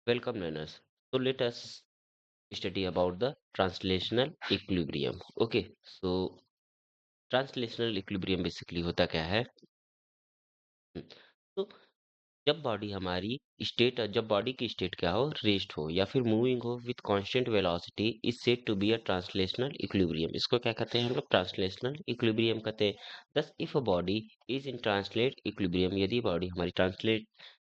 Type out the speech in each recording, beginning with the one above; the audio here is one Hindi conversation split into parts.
Welcome, learners. So let us study about the translational equilibrium. Okay, so translational equilibrium basically होता क्या है? हम्म, तो जब बॉडी की स्टेट क्या हो, रेस्ट हो या फिर मूविंग हो with constant velocity is said to be a translational equilibrium. इसको क्या कहते हैं हम लोग? ट्रांसलेशनल इक्विलिब्रियम कहते हैं। Thus if a body is in translate equilibrium, यदि बॉडी हमारी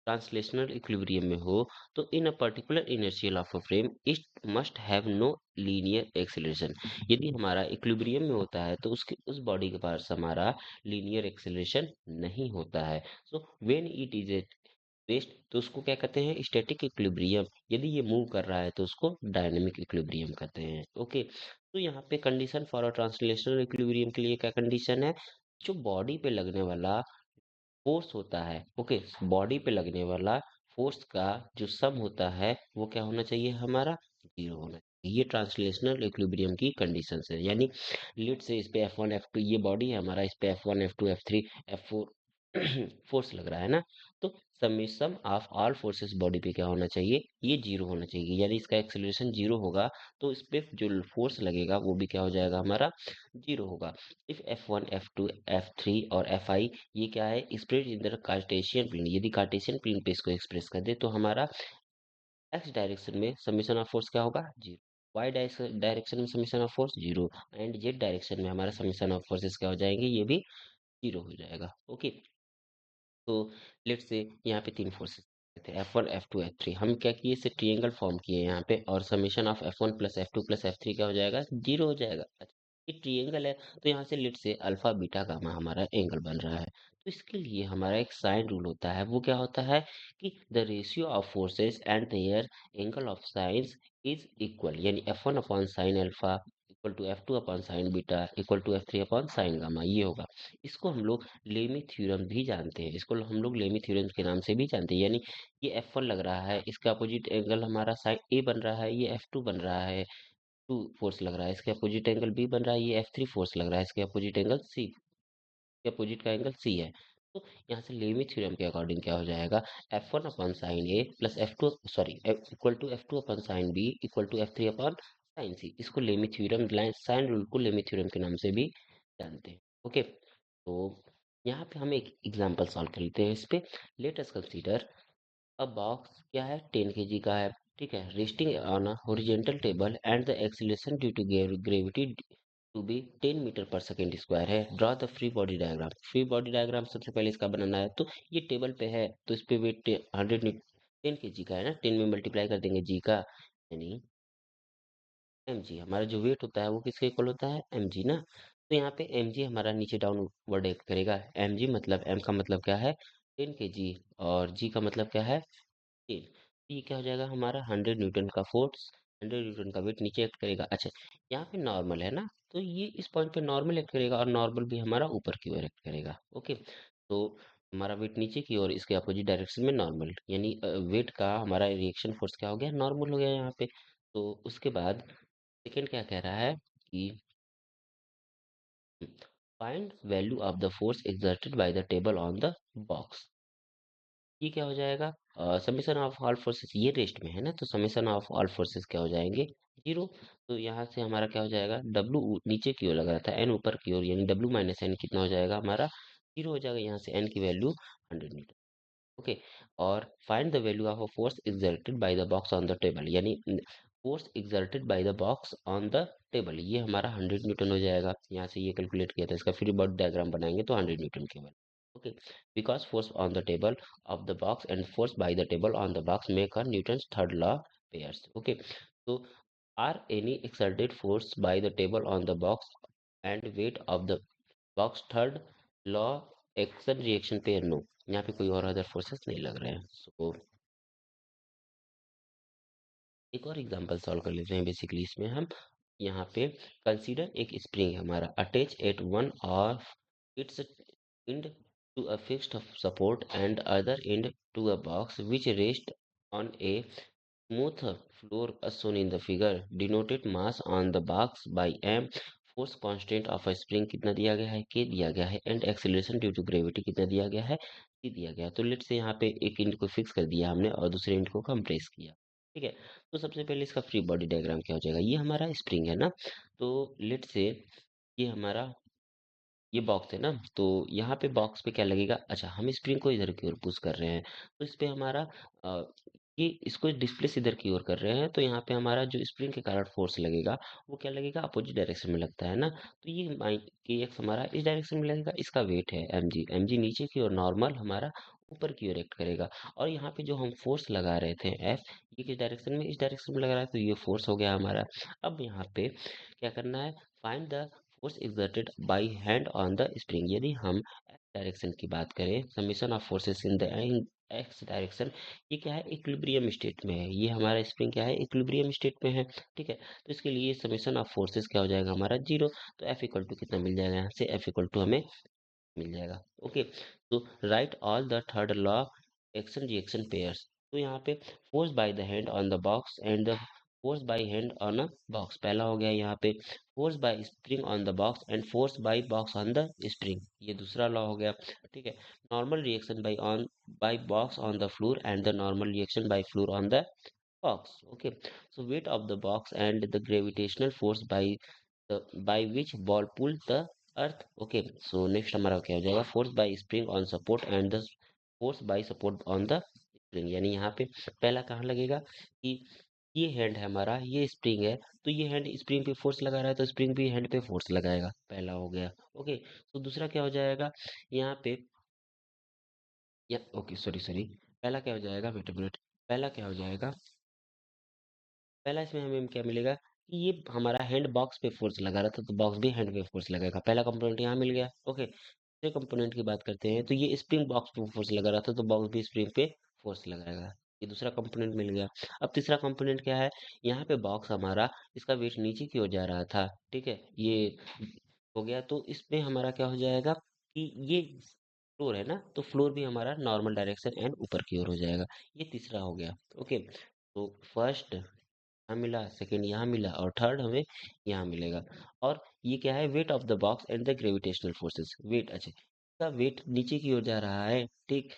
ट्रांसलेशनल इक्विलिब्रियम में हो तो in a particular inertial of a frame it must have no linear acceleration. यदि हमारा इक्विलिब्रियम में होता है तो उसके उस बॉडी के पास हमारा लीनियर एक्सेलरेशन नहीं होता है। So when it is rest तो उसको क्या कहते हैं? Static equilibrium. यदि ये मूव कर रहा है तो उसको डायनामिक इक्विलिब्रियम कहते हैं। ओके, तो यहाँ पे condition for a translational equilibrium के लिए क्या कंडीशन है? जो बॉडी पे लगने वाला फोर्स होता है, ओके, बॉडी पे लगने वाला फोर्स का जो सम होता है वो क्या होना चाहिए? हमारा जीरो होना चाहिए। ये ट्रांसलेशनल इक्विलिब्रियम की कंडीशन है। यानी लेट से इस पे F1 F2 ये बॉडी है हमारा, इस पे F1 F2 F3 F4 force लग रहा है ना, तो summation of all forces body पे क्या होना चाहिए? ये जीरो होना चाहिए। यानी इसका एक्सेलरेशन जीरो होगा तो इस पे जो फोर्स लगेगा वो भी क्या हो जाएगा? हमारा जीरो होगा। इफ F1 F2 F3 और Fi ये क्या है? Spread in the Cartesian plane. यदि कार्टेशियन प्लेन पे इसको एक्सप्रेस कर दे तो हमारा एक्स डायरेक्शन में समेशन ऑफ फोर्स क्या होगा? जीरो। वाई डायरेक्शन में summation of force zero. And z direction में हमारा समेशन ऑफ फोर्सेस क्या हो जाएंगे? ये भी जीरो हो जाएगा। ओके, तो लेट्स से यहाँ पे तीन फोर्सेस थे, F1 F2 F3। हम क्या किए? इसे ट्रायंगल फॉर्म किए यहाँ पे, और summation of F1 plus F2 plus F3 क्या हो जाएगा? जीरो हो जाएगा। अच्छा, ये ट्रायंगल है तो यहाँ से लेट से अल्फा बीटा गामा हमारा एंगल बन रहा है। तो इसके लिए हमारा एक साइन रूल होता है। वो क्या होता है कि the ratio of forces and their angle of sines is equal. यानी F1 upon sine alpha equal to F2 upon sine beta equal to F3 upon sine gamma, ये होगा। इसको हम लोग लेमी थ्योरम भी जानते हैं। इसको हम लोग लेमी थ्योरम के नाम से भी जानते हैं। यानी ये F1 लग रहा है, इसका अपोजिट एंगल हमारा साइन ए बन रहा है, ये F2 बन रहा है, टू फोर्स लग रहा है, इसके अपोजिट एंगल बी बन रहा है, ये F3 फोर्स लग रहा है, इसके अपोजिट एंगल सी, के अपोजिट का एंगल सी है। तो यहाँ से लेमी थ्योरम के अकॉर्डिंग क्या हो जाएगा? F1 upon sine A plus F2 sorry equal to F2 upon sine B equal to F3 upon sine C. इसको लेमी थ्योरम, साइन रूल को लेमी थ्योरम के नाम से भी जानते हैं। ओके, तो यहाँ पे हम एक एग्जांपल सॉल्व कर लेते हैं इस पे। Let us consider a box क्या है? 10 kg का है, ठीक है, resting on a horizontal table and the acceleration due to gravity to be 10 metre पर सेकेंड स्क्वायर है। Draw the free body diagram. Free body diagram सबसे पहले इसका बनाना है। तो ये टेबल पे है तो इस पे वेट 10 kg का है ना, 10 में मल्टीप्लाई कर देंगे जी का, यानी mg। हमारा जो वेट होता है वो किसके इक्वल होता है? mg ना। तो यहाँ पे mg हमारा नीचे डाउनवर्ड एक्ट करेगा। mg मतलब m का मतलब क्या है? 10 kg, और g का मतलब क्या है? 10। तो ये क्या हो जाएगा? हमारा 100 न्यूटन का फोर्स, 100 न्यूटन का वेट नीचे एक्ट करेगा। अच्छा, यहाँ पे नॉर्मल है ना, तो ये इस पॉइंट पे नॉर्मल एक्ट करेगा और नॉर्मल भी हमारा ऊपर की ओर एक्ट करेगा। ओके, तो हमारा वेट नीचे की ओर, इसके अपोजिट डायरेक्शन में नॉर्मल, यानी वेट का हमारा रिएक्शन फोर्स क्या हो गया? नॉर्मल हो गया यहाँ पे। तो उसके बाद सेकंड क्या कह रहा है कि find value of the force exerted by the table on the box. ये क्या हो जाएगा? समेशन ऑफ ऑल फोर्सेस, ये रेस्ट में है ना, तो समेशन ऑफ ऑल फोर्सेस क्या हो जाएंगे? जीरो। तो यहाँ से हमारा क्या हो जाएगा? डब्ल्यू नीचे की ओर लग रहा था, एन ऊपर की ओर, यानी डब्ल्यू माइनस एन कितना हो जाएगा? हमारा जीरो हो जाएगा। यहाँ से एन की वैल्यू 100 न्यूटन। ओके, और find the value of a force exerted by the box on the table. यानी force exerted by the box on the table, ये हमारा 100 न्यूटन हो जाएगा। यहाँ से ये कैलकुलेट किया था, इसका फ्री बॉडी डायग्राम बनाएंगे तो 100 न्यूटन केवल। Okay, because force on the table of the box and force by the table on the box make a Newton's third law pairs. Okay, so are any exerted force by the table on the box and weight of the box third law action reaction pair? No, यहाँ पे कोई और अदर फोर्सेस नहीं लग रहे हैं। सो एक और एग्जांपल सॉल्व कर लेते हैं। बेसिकली इसमें हम यहाँ पे कंसीडर एक स्प्रिंग है हमारा, attach eight one of its end to a fixed support and other end to a box which rests on a smooth floor as shown in the figure. Denoted mass on the box by m, force constant of a spring कितना दिया गया है? k दिया गया है, and acceleration due to gravity कितना दिया गया है? c दिया गया है। तो लेट से यहाँ पे एक इंड को फिक्स कर दिया हमने और दूसरे इंड को कंप्रेस किया। ठीक है। तो सबसे पहले इसका फ्री बॉडी डायग्राम क्या हो जाएगा, ये हमारा स्प्रिंग है ना। तो लेट से ये हमारा ये बॉक्स है ना, तो यहाँ पे बॉक्स पे क्या लगेगा, अच्छा हम स्प्रिंग को इधर की ओर पुश कर रहे हैं, तो इस पे हमारा अ, ये इसको डिस्प्लेस इधर की ओर कर रहे हैं, तो यहाँ पे हमारा जो स्प्रिंग के कारण फोर्स लगेगा वो क्या लगेगा, अपोजिट डायरेक्शन में लगता है ना। तो ये माई के एक्स हमारा इस डायरेक्शन में लगेगा, इसका वेट है एम जी नीचे की ओर, नॉर्मल हमारा ऊपर की ओर एक्ट करेगा। और यहाँ पे जो हम फोर्स लगा रहे थे एफ, ये किस डायरेक्शन में, इस डायरेक्शन में लग रहा है, तो ये फोर्स हो गया हमारा। अब यहाँ पे क्या करना है, find the force exerted by hand on the spring। यदि हम x डायरेक्शन की बात करें, summation of forces in the x direction, ये क्या है, इक्विलिब्रियम स्टेट में है, ये हमारा स्प्रिंग क्या है, इक्विलिब्रियम स्टेट में है। ठीक है, तो इसके लिए समेशन ऑफ फोर्सेस क्या हो जाएगा हमारा, जीरो। तो F इक्वल टू कितना मिल जाएगा, यहाँ से F इक्वल टू हमें मिल जाएगा। ओके, तो right all the third law action reaction pairs. तो यहाँ पे force by the hand on the box and the force by hand on a box, पहला हो गया। यहाँ पे force by spring on the box and force by box on the spring, ये दूसरा लॉ हो गया। ठीक है, normal reaction by box on the floor and the normal reaction by floor on the box. Okay, so weight of the box and the gravitational force by which ball pull the earth। okay, so next हमारा क्या हो जाएगा, force by spring on support and the force by support on the spring। यानी यहाँ पे पहला कहाँ लगेगा कि ये हैंड है हमारा, ये स्प्रिंग है, तो ये हैंड स्प्रिंग पे फोर्स लगा रहा है, तो स्प्रिंग भी हैंड पे फोर्स लगाएगा, पहला हो गया। ओके, तो दूसरा क्या हो जाएगा यहाँ पे, या ओके सॉरी सॉरी, पहला क्या हो जाएगा, वेट अ मिनट, पहला क्या हो जाएगा, पहला इसमें हमें क्या मिलेगा कि ये हमारा हैंड बॉक्स पे फोर्स लगा रहा था, तो बॉक्स भी हैंड पे फोर्स लगाएगा, पहला कंपोनेंट यहाँ मिल गया। ओके, दूसरे कंपोनेंट की बात करते हैं, तो ये स्प्रिंग बॉक्स पे फोर्स लगा रहा था, तो बॉक्स भी स्प्रिंग पे फोर्स लगाएगा, ये दूसरा कंपोनेंट मिल गया। अब तीसरा कंपोनेंट क्या है, यहाँ पे बॉक्स हमारा, इसका वेट नीचे की ओर जा रहा था, ठीक है, ये हो गया, तो इसमें हमारा क्या हो जाएगा कि ये फ्लोर है ना, तो फ्लोर भी हमारा नॉर्मल डायरेक्शन एंड ऊपर की ओर हो जाएगा, ये तीसरा हो गया। ओके, तो फर्स्ट यहाँ मिला, सेकंड यहाँ मिला, और थर्ड हमें यहाँ मिलेगा। और ये क्या है, weight of the box and the gravitational forces, weight, अच्छा इसका वेट नीचे की ओर जा रहा है, ठीक,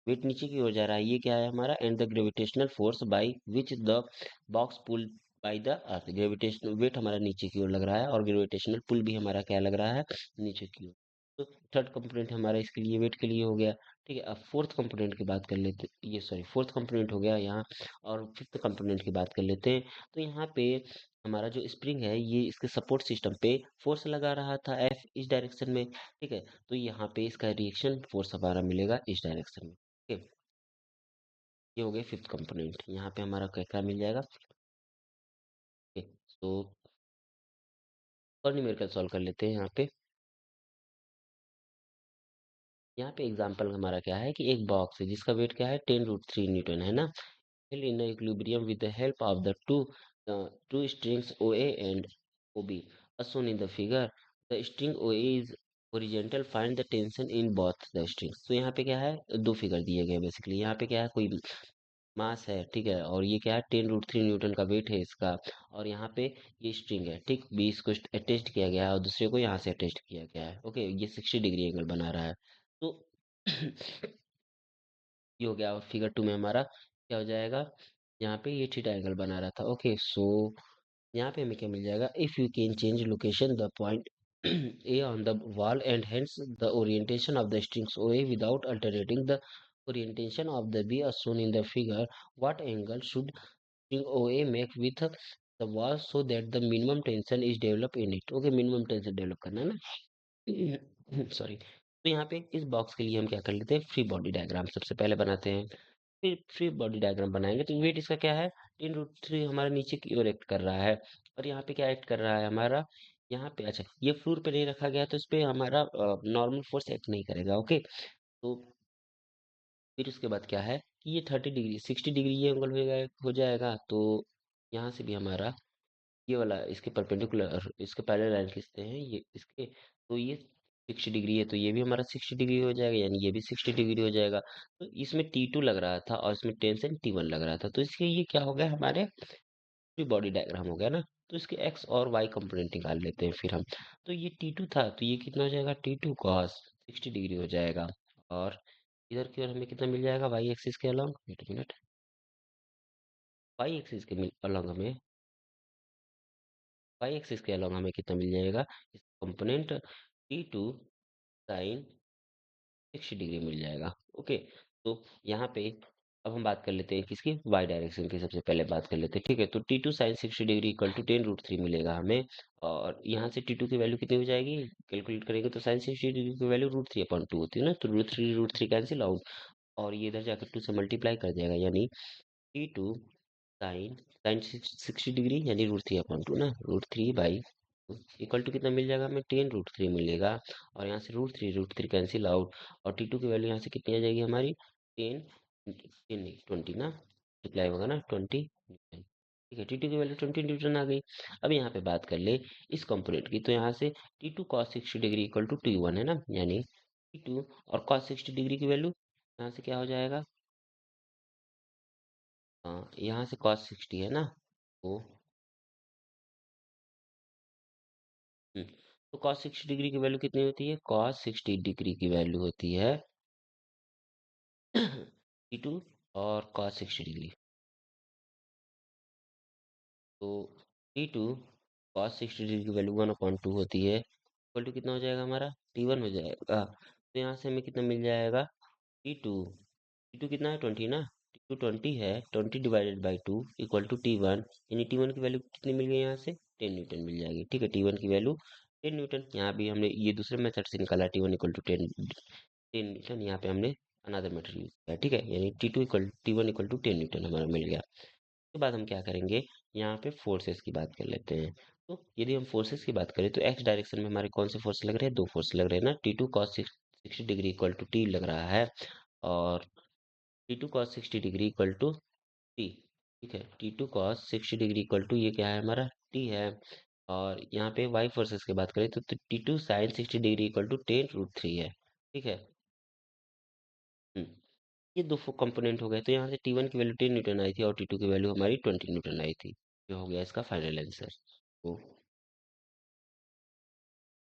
वेट नीचे की ओर जा रहा है, ये क्या है हमारा, and the gravitational force by which the box pull by the earth. Gravitational weight हमारा नीचे की ओर लग रहा है, और ग्रेविटेशनल पुल भी हमारा क्या लग रहा है, नीचे की ओर। तो थर्ड कंपोनेंट हमारा इसके लिए, वेट के लिए हो गया। ठीक है, अब फोर्थ कंपोनेंट की बात कर लेते, ये सॉरी फोर्थ कंपोनेंट हो गया यहाँ, और फिफ्थ कंपोनेंट की बात कर लेते हैं। तो यहाँ पे हमारा जो स्प्रिंग है, ये इसके सपोर्ट सिस्टम पे फोर्स लगा रहा था एफ इस डायरेक्शन में। ठीक है, तो यहाँ पे इसका रिएक्शन फोर्स हमारा मिलेगा इस डायरेक्शन में। ठीक है, ये हो गए फिफ्थ कंपोनेंट, यहाँ पे हमारा क्या क्या मिल जाएगा। ओके, तो और न्यूमेरिकल सॉल्व कर लेते हैं। यहाँ पे एग्जांपल हमारा क्या है कि एक बॉक्स है जिसका वेट क्या है, 10√3 न्यूटन है ना, held in equilibrium with the help of the two strings OA and OB as shown in the figure। The string OA is horizontal, find the tension in both the strings। तो यहाँ पे क्या है, दो फिगर दिए गए बेसिकली, यहाँ पे क्या है, कोई मास है, ठीक है, और ये क्या है, 10√3 न्यूटन का वेट है इसका, और यहाँ पे ये स्ट्रिंग है, ठीक, बी इसको अटेस्ट किया गया है और दूसरे को यहाँ से अटेस्ट किया गया है। ओके, ये 60 डिग्री एंगल बना रहा है। तो ये हो गया, और फिगर टू में हमारा क्या हो जाएगा, यहाँ पे ये थीटा एंगल बना रहा था। ओके, सो यहाँ पे हमें क्या मिल जाएगा, if you can change location the point A on the wall and hence the orientation of the strings O A without altering the orientation of the B as shown in the figure, what angle should string OA make with the wall so that the minimum tension is developed in it। okay, minimum tension develop करना है ना सॉरी। तो यहाँ पे इस बॉक्स के लिए हम क्या कर लेते हैं, फ्री बॉडी डायग्राम सबसे पहले बनाते हैं। फिर फ्री बॉडी डायग्राम बनाएंगे, तो वेट इसका क्या है, 10√3 हमारा नीचे की ओर एक्ट कर रहा है, और यहाँ पे क्या एक्ट कर रहा है हमारा, यहाँ पे, अच्छा ये फ्लोर पे नहीं रखा गया, तो इस पे हमारा नॉर्मल फोर्स एक्ट नहीं करेगा। ओके, तो फिर उसके बाद क्या है कि ये 30 डिग्री 60 डिग्री ये एंगल हो जाएगा, तो यहाँ से भी हमारा ये वाला इसके परपेंडिकुलर, इसके पैरेलल लाइन खींचते हैं ये इसके, तो ये 60 डिग्री है, तो ये भी हमारा 60 डिग्री हो जाएगा, यानी ये भी 60 डिग्री हो जाएगा। तो इसमें T2 लग रहा था और इसमें टेंशन T1 लग रहा था, तो इसके ये क्या हो गया, हमारे फ्री बॉडी डायग्राम हो गया ना। तो इसके एक्स और वाई कंपोनेंट निकाल लेते हैं फिर हम। तो ये T2 था, तो ये कितना हो जाएगा, T2 cos 60 डिग्री हो जाएगा, और इधर की ओर हमें कितना मिल जाएगा, वाई एक्सिस के along, wait minute, y axis के अलॉन्ग हमें वाई एक्सिस के अलॉन्ग हमें कितना मिल जाएगा, इस कंपोनेंट T2 साइन 60 डिग्री मिल जाएगा। ओके, तो यहाँ पे अब हम बात कर लेते हैं किसकी, वाई डायरेक्शन की। सबसे पहले बात कर लेते हैं, ठीक है। तो T2 sine 60 degree equal to 10√3 मिलेगा हमें। और यहाँ से T2 की वैल्यू कितनी हो जाएगी, कैलकुलेट करेंगे तो साइन 60 डिग्री की वैल्यू √3/2 होती है ना, तो √3 कैंसिल आउट, और ये इधर जाकर 2 से मल्टीप्लाई कर जाएगा, यानी T2 साइन साइन 60 डिग्री यानी √3/2 ना, √3 इक्वल टू कितना मिल जाएगा हमें, 10√3 मिलेगा। और यहाँ से √3 कैंसिल आउट, और T2 की वैल्यू यहाँ से कितनी आ जाएगी हमारी, 10 20 ना, रिप्लाई होगा ना 20 न्यूटन। ठीक है, T2 की वैल्यू 20 न्यूटन आ गई। अब यहाँ पे बात कर ले इस कंपोनेंट की, तो यहाँ से T2 cos 60 degree equal to T1 है ना, यानी T2 और cos 60 डिग्री की वैल्यू यहाँ से क्या हो जाएगा, हाँ यहाँ से cos 60 है ना, तो हम्म, तो cos 60 डिग्री की वैल्यू कितनी होती है, cos 60 डिग्री की वैल्यू होती है T2 और cos 60 डिग्री। तो T2 cos 60 डिग्री की वैल्यू 1/2 होती है, इक्वल टू कितना हो जाएगा हमारा, T1 हो जाएगा। तो यहाँ से हमें कितना मिल जाएगा, T2 T2 कितना है, 20 ना, T2 20 है, 20/2 इक्वल टू T1, यानी T1 की वैल्यू कितनी मिल गई यहाँ से, 10 न्यूटन मिल जाएगी। ठीक है, T1 की वैल्यू 10 न्यूटन, यहाँ भी हमने ये दूसरे मेथड से निकाला, T1 इक्वल टू 10 न्यूटन, यहाँ पे हमने अनदर मेथड यूज किया। ठीक है, यानी T1 इक्वल टू 10 न्यूटन हमारा मिल गया। उसके बाद हम क्या करेंगे, यहाँ पे फोर्सेस की बात कर लेते हैं। तो यदि हम फोर्सेस की बात करें तो एक्स डायरेक्शन में हमारे कौन से फोर्स लग रहे हैं, दो फोर्स लग रहे हैं ना, T2 cos 60 degree equal to T लग रहा है, और T2 cos 60 degree equal to T। ठीक है, T2 cos 60 degree equal to ये क्या है हमारा, T है। और यहाँ पे वाई फोर्सेस की बात करें तो T2 sin 60 degree equal to 10√3 है। ठीक है, हम्म, ये दो कंपोनेंट हो गए। तो यहाँ से T1 की वैल्यू 10 न्यूटन आई थी और T2 की वैल्यू हमारी 20 न्यूटन आई थी। ये हो गया इसका फाइनल आंसर।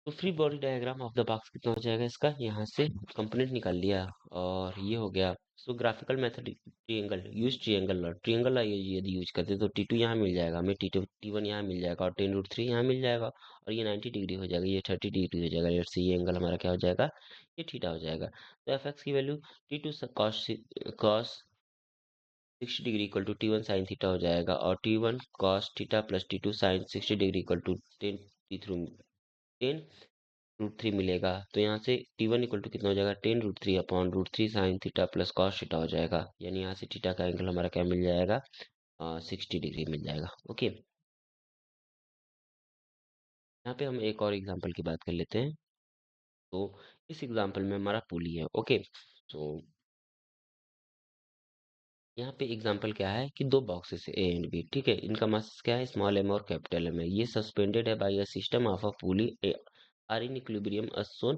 तो free body diagram of the box कितना हो जाएगा इसका, यहाँ से कंपोनेंट निकाल लिया, और ये हो गया। सो ग्राफिकल मेथड, ट्रिएंगल यदि यूज करते तो T2 यहाँ मिल जाएगा हमें, T1 यहाँ मिल जाएगा, और 10√3 यहाँ मिल जाएगा, और ये 90 डिग्री हो जाएगा, ये 30 डिग्री हो जाएगा। लेट्स से ये एंगल हमारा क्या हो जाएगा, ये थीटा हो जाएगा। तो एफ एक्स की value T2 cos 60 degree equal to T1 sine theta हो जाएगा, और T1 cos theta plus T2 sine 60 degree equal to 10√3 मिलेगा। तो यहाँ से T1 इक्वल टू कितना हो जाएगा, 10√3/√3 sine theta plus cos theta हो जाएगा, यानी यहाँ से थीटा का एंगल हमारा क्या मिल जाएगा, 60 डिग्री मिल जाएगा। ओके, यहाँ पे हम एक और एग्जांपल की बात कर लेते हैं। तो इस एग्जांपल में हमारा पुली है। ओके, तो यहाँ पे एग्जांपल क्या है कि दो बॉक्सेस है, ए एंड बी। ठीक है, इनका मास क्या है, स्मॉल एम और कैपिटल एम है। ये सस्पेंडेड है by a system of a pulley are in equilibrium as shown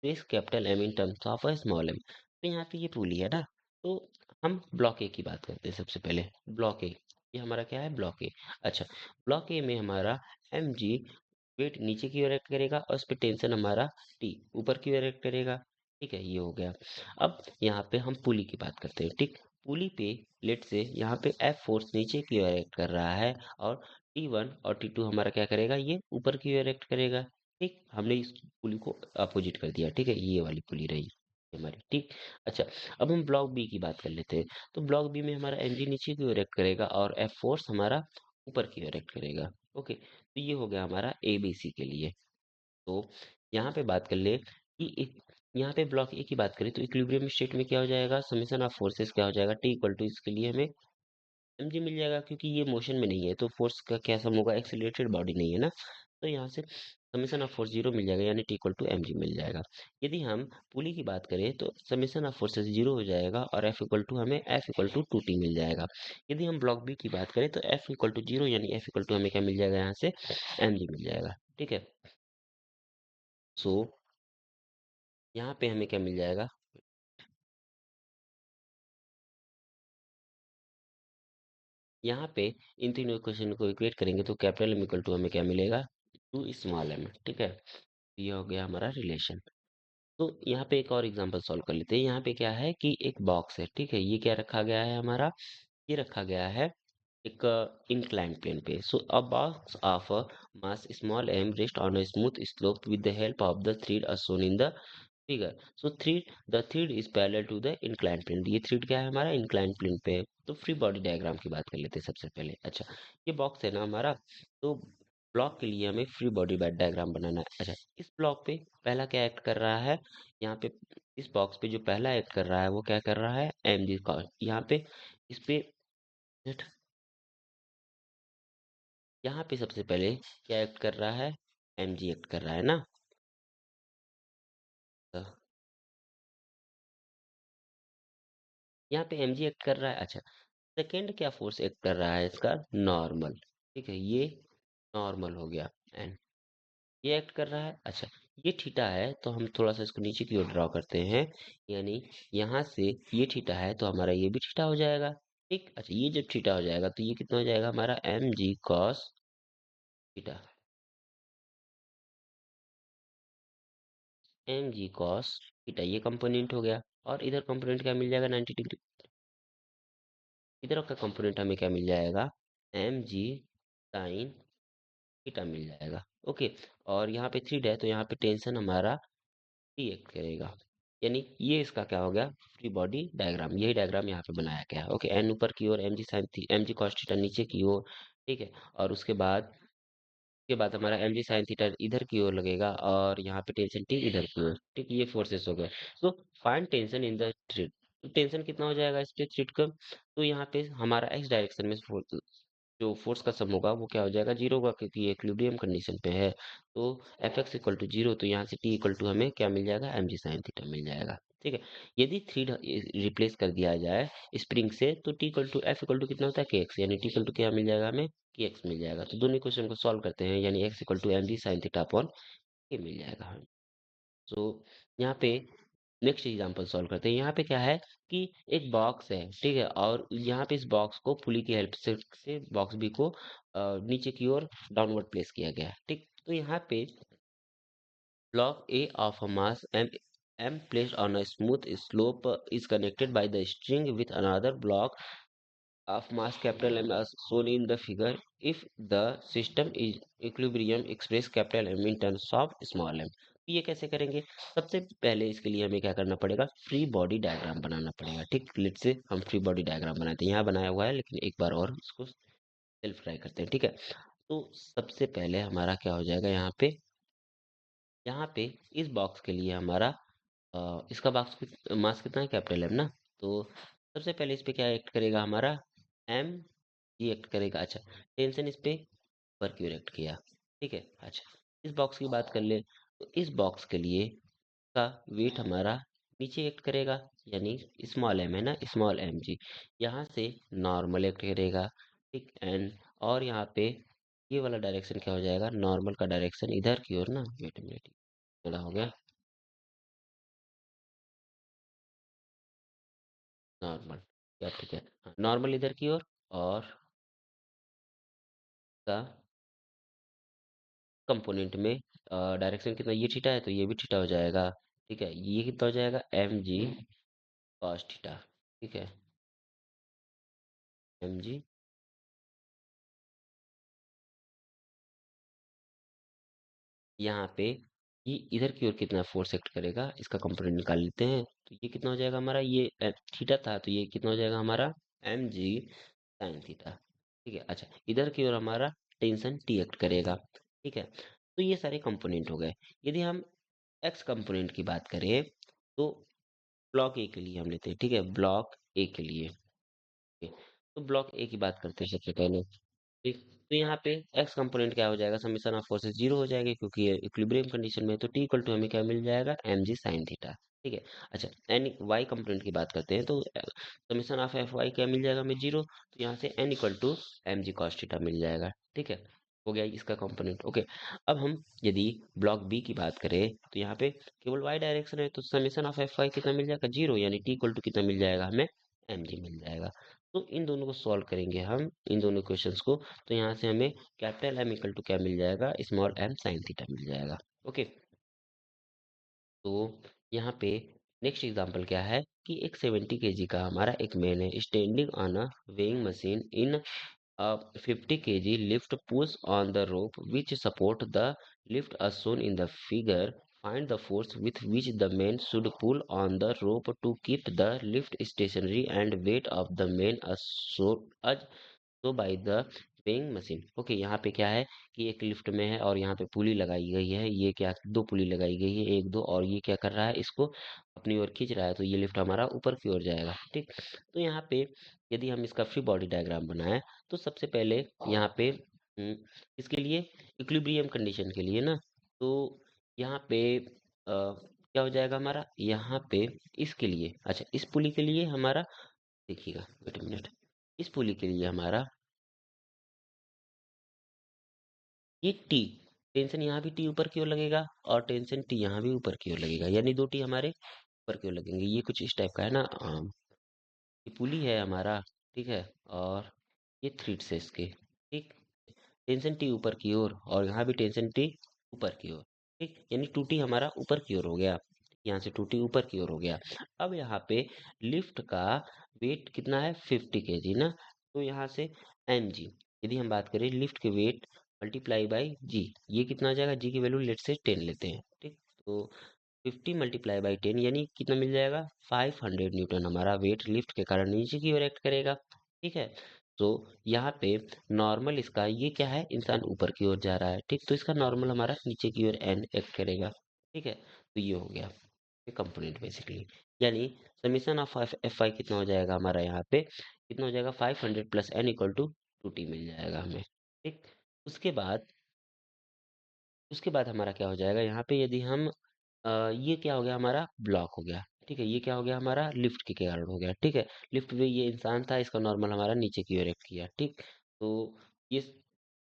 with capital M in terms of a small m. तो यहाँ पे ये पुली है ना, तो हम ब्लॉक ए की बात करते हैं सबसे पहले। ब्लॉक ए, ये हमारा क्या है, ब्लॉक ए। अच्छा, ब्लॉक ए में हमारा एम जी वेट नीचे की ओर एक्ट करेगा, और इस पे टेंशन हमारा टी ऊपर की ओर एक्ट करेगा। ठीक है, ये हो गया। अब यहाँ पे हम पुली की बात करते हैं। ठीक, पुली पे लेट से यहाँ पे एफ फोर्स नीचे की ओर एक्ट कर रहा है, और T1 और T2 हमारा क्या करेगा, ये ऊपर की ओर एक्ट करेगा। ठीक, हमने इस पुली को अपोजिट कर दिया। ठीक है, ये वाली पुली रही हमारी। ठीक, अच्छा, अब हम ब्लॉक बी की बात कर लेते हैं। तो ब्लॉक बी में हमारा एमजी नीचे की ओर एक्ट करेगा, और एफ फोर्स हमारा ऊपर की ओर एक्ट करेगा। ओके, तो ये हो गया हमारा ए बी सी के लिए। तो यहाँ पे बात कर ले कि यहाँ पे ब्लॉक ए की बात करें तो इक्विलिब्रियम स्टेट में क्या हो जाएगा, समेशन ऑफ फोर्सेस क्या हो जाएगा, टी इक्वल टू, इसके लिए हमें mg मिल जाएगा, क्योंकि ये मोशन में नहीं है तो फोर्स का क्या सम होगा, एक्सीलरेटेड बॉडी नहीं है ना, तो यहाँ से समेशन ऑफ फोर्स जीरो मिल जाएगा, यानी टी इक्वल टू mg मिल जाएगा। यदि हम पुली की बात करें तो समेशन ऑफ फोर्सेस जीरो हो जाएगा, और एफ इक्वल टू हमें एफ इक्वल टू 2t मिल जाएगा। यदि हम ब्लॉक बी की बात करें तो एफ इक्वल टू जीरो, यानी एफ इक्वल टू हमें क्या मिल जाएगा, यहाँ से mg मिल जाएगा। ठीक है, सो यहाँ पे हमें क्या मिल जाएगा, यहाँ पे इन तीनों इक्वेशन को इक्वेट करेंगे तो कैपिटल एम इक्वल टू हमें क्या मिलेगा, टू स्मॉल एम। ठीक है, ये हो गया हमारा रिलेशन। तो यहाँ पे एक और एग्जांपल सॉल्व कर लेते हैं। यहाँ पे क्या है कि एक बॉक्स है। ठीक है, ये क्या रखा गया है हमारा, ये रखा गया है एक inclined plane पे. So a box of mass small m rests on a smooth slope with the help of the thread as shown in the figure. So the thread is parallel to the inclined plane. ये thread क्या है हमारा inclined plane पे है. तो फ्री बॉडी डायग्राम की बात कर लेते हैं सबसे पहले. अच्छा, ये बॉक्स है ना हमारा, तो ब्लॉक के लिए हमें फ्री बॉडी डायग्राम बनाना है. अच्छा, इस ब्लॉक पे पहला क्या एक्ट कर रहा है, यहाँ पे इस बॉक्स पे जो पहला एक्ट कर रहा है वो क्या कर रहा है, एम जी का. यहाँ पे इस पे यहाँ पे सबसे पहले क्या एक्ट कर रहा है, एम जी एक्ट कर रहा है ना. तो यहाँ पे एम जी एक्ट कर रहा है. अच्छा, सेकेंड क्या फोर्स एक्ट कर रहा है इसका, नॉर्मल. ठीक है, ये नॉर्मल हो गया. एंड ये एक्ट कर रहा है. अच्छा, ये थीटा है तो हम थोड़ा सा इसको नीचे की ओर ड्रॉ करते हैं. यानी यहाँ से ये थीटा है तो हमारा ये भी थीटा हो जाएगा. ठीक. अच्छा, ये जब थीटा हो जाएगा तो ये कितना हो जाएगा हमारा, एम जी कॉस थीटा. एम जी कॉस थीटा ये कंपोनेंट हो गया. और इधर कंपोनेंट क्या मिल जाएगा, 90 डिग्री. इधर का कंपोनेंट हमें क्या मिल जाएगा, एम जी साइन थीटा मिल जाएगा. ओके. और यहाँ पे थ्री है तो यहाँ पे टेंशन हमारा रिएक्ट करेगा. यानी ये इसका क्या हो गया, फ्री बॉडी डायग्राम. यही डायग्राम यहाँ पे बनाया गया है. ओके, एन ऊपर की ओर, एम जी साइन थी, एम जी कॉस थीटा नीचे की ओर. ठीक है. और उसके बाद हमारा एम जी साइन थीटा इधर की ओर लगेगा और यहाँ पे टेंशन टी इधर की ओर. ठीक, ये फोर्सेस हो गए. तो find tension in the thread. तो टेंशन कितना हो जाएगा इस पे थ्रेड का, तो यहाँ पे हमारा एक्स डायरेक्शन में जो फोर्स का सम होगा वो क्या हो जाएगा, जीरो होगा, क्योंकि ये इक्विलिब्रियम कंडीशन पे है. तो f x equal to zero, तो यहाँ से टी इक्वल टू हमें क्या मिल जाएगा, एम जी साइन थीटा मिल जाएगा. ठीक है. यदि थ्री रिप्लेस कर दिया जाए स्प्रिंग से तो T equal to F equal to कितना होता है, के एक्स. यानी टी इक्वल टू क्या मिल जाएगा हमें, के एक्स मिल जाएगा. तो दोनों क्वेश्चन को सॉल्व करते हैं, यानी x equal to M G sine theta upon k मिल जाएगा हमें. तो यहाँ पे नेक्स्ट एग्जांपल सॉल्व करते हैं. यहाँ पे क्या है कि एक बॉक्स है. ठीक है. और यहाँ पे इस बॉक्स को पुली की हेल्प से बॉक्स बी को नीचे की ओर डाउनवर्ड प्लेस किया गया है. ठीक. तो यहाँ पे block A of a mass m placed on a smooth slope is connected by the string with another block of mass capital M as shown in the figure. If the system is equilibrium, express capital M in terms of small m. ये कैसे करेंगे, सबसे पहले इसके लिए हमें क्या करना पड़ेगा, फ्री बॉडी डायग्राम बनाना पड़ेगा. ठीक. लेट से हम फ्री बॉडी डायग्राम बनाते हैं, यहाँ बनाया हुआ है लेकिन एक बार और इसको सेल्फ ट्राई करते हैं. ठीक है. तो सबसे पहले हमारा क्या हो जाएगा, यहाँ पे इस बॉक्स के लिए हमारा इसका बॉक्स मास कितना है, कैपिटल एम ना. तो सबसे पहले इस पे क्या एक्ट करेगा हमारा, एम जी एक्ट करेगा. अच्छा, टेंशन इस पे पर क्यों एक्ट किया. ठीक है. अच्छा, इस बॉक्स की बात कर ले तो इस बॉक्स के लिए का वेट हमारा नीचे एक्ट करेगा, यानी स्मॉल एम है ना, स्मॉल एम जी. यहाँ से नॉर्मल एक्ट करेगा. ठीक. एंड और यहाँ पे ये वाला डायरेक्शन क्या हो जाएगा, नॉर्मल का डायरेक्शन इधर की ओर ना. वेट मिनट, थोड़ा हो गया नॉर्मल. क्या, ठीक है. हाँ, नॉर्मल इधर की ओर. और का कंपोनेंट में डायरेक्शन कितना, ये थीटा है तो ये भी थीटा हो जाएगा. ठीक है. ये कितना हो जाएगा, एम जी कॉस थीटा. ठीक है, एम जी. यहाँ पे ये इधर की ओर कितना फोर्स एक्ट करेगा इसका कंपोनेंट निकाल लेते हैं. तो ये कितना हो जाएगा हमारा, ये थीटा था तो ये कितना हो जाएगा हमारा, एम जी साइन थीटा. ठीक है. अच्छा, इधर की ओर हमारा टेंशन टी एक्ट करेगा. ठीक है. तो ये सारे कंपोनेंट हो गए. यदि हम एक्स कंपोनेंट की बात करें तो ब्लॉक ए के लिए हम लेते हैं. ठीक है, ब्लॉक ए के लिए. ठीक है, तो ब्लॉक ए की बात करते हैं सबसे पहले. ठीक. तो यहाँ पे एक्स कंपोनेंट क्या हो जाएगा, समेशन ऑफ फोर्सेस जीरो हो जाएगी क्योंकि ये इक्विलिब्रियम कंडीशन में है. तो टी इक्वल टू हमें क्या मिल जाएगा, एम जी साइन थीटा. ठीक है. अच्छा, एन वाई कंपोनेंट की बात करते हैं तो समेशन ऑफ एफ वाई क्या मिल जाएगा हमें, जीरो. तो यहाँ से N equal to M G cos theta मिल जाएगा. ठीक है, हो गया इसका कंपोनेंट. ओके. अब हम यदि ब्लॉक बी की बात करें तो यहाँ पे केवल वाई डायरेक्शन है तो समेशन ऑफ एफ वाई कितना मिल जाएगा, जीरो. यानी टी इक्वल टू कितना मिल जाएगा हमें, एम जी मिल जाएगा. तो इन दोनों को सॉल्व करेंगे हम, इन दोनों क्वेश्चंस को. तो यहाँ से हमें कैपिटल एम इक्वल टू क्या मिल जाएगा, स्मॉल एम साइन थीटा मिल जाएगा. ओके. तो यहाँ पे नेक्स्ट एग्जांपल क्या है कि एक 70 केजी का हमारा एक मैन है standing on a weighing machine in 50 kg lift pulls on the rope which support the lift as shown in the figure. Find the force with which the man should pull on the rope to keep the lift stationary and weight of the man as so by the weighing machine. Okay, यहाँ पे क्या है कि एक लिफ्ट में है और यहाँ पे पुली लगाई गई है। ये क्या, दो पुली लगाई गई है, एक दो, और ये क्या कर रहा है, इसको अपनी ओर खींच रहा है, तो ये लिफ्ट हमारा ऊपर की ओर जाएगा। ठीक, तो यहाँ पे यदि हम इसका फ्री बॉडी डायग्राम बनाएं तो सबसे पहले यहाँ पे इसके लिए इक्विलिब्रियम कंडीशन के लिए ना, तो यहाँ पे क्या हो जाएगा हमारा, यहाँ पे इसके लिए, अच्छा इस पुली के लिए हमारा, देखिएगा वेट अ मिनट, इस पुली के लिए हमारा ये टी, टेंशन यहाँ भी टी ऊपर की ओर लगेगा और टेंशन टी यहाँ भी ऊपर की ओर लगेगा, यानी दो टी हमारे ऊपर की ओर लगेंगे। ये कुछ इस टाइप का है ना, ये पुली है हमारा, ठीक है, और ये थ्रीड से इसके, ठीक, टेंशन टी ऊपर की ओर और यहाँ भी टेंशन टी ऊपर की ओर, ठीक, यानी टू टी हमारा ऊपर की ओर हो गया, यहाँ से टू टी ऊपर की ओर हो गया। अब यहाँ पे लिफ्ट का वेट कितना है, 50 kg ना, तो यहाँ से एम जी, यदि हम बात करें लिफ्ट के वेट मल्टीप्लाई बाई जी, ये कितना आ जाएगा, जी की वैल्यू लेट से 10 लेते हैं, ठीक, तो 50 मल्टीप्लाई बाई 10 यानी कितना मिल जाएगा, 500 न्यूटन हमारा वेट लिफ्ट के कारण नीचे की ओर एक्ट करेगा। ठीक है, तो यहाँ पे नॉर्मल इसका ये क्या है, इंसान ऊपर की ओर जा रहा है, ठीक, तो इसका नॉर्मल हमारा नीचे की ओर एंड एक्ट करेगा। ठीक है, तो ये हो गया ये कंपोनेंट बेसिकली, यानी समीशन ऑफ एफ आई कितना हो जाएगा हमारा, यहाँ पे कितना हो जाएगा, 500 plus N equal to 2t मिल जाएगा हमें। ठीक, उसके बाद उसके बाद हमारा क्या हो जाएगा, यहाँ पे यदि हम ये क्या हो गया हमारा, ब्लॉक हो गया, ठीक है, ये क्या हो गया हमारा, लिफ्ट के कारण हो गया, ठीक है, लिफ्ट में ये इंसान था, इसका नॉर्मल हमारा नीचे की ओर एक्ट किया, ठीक, तो ये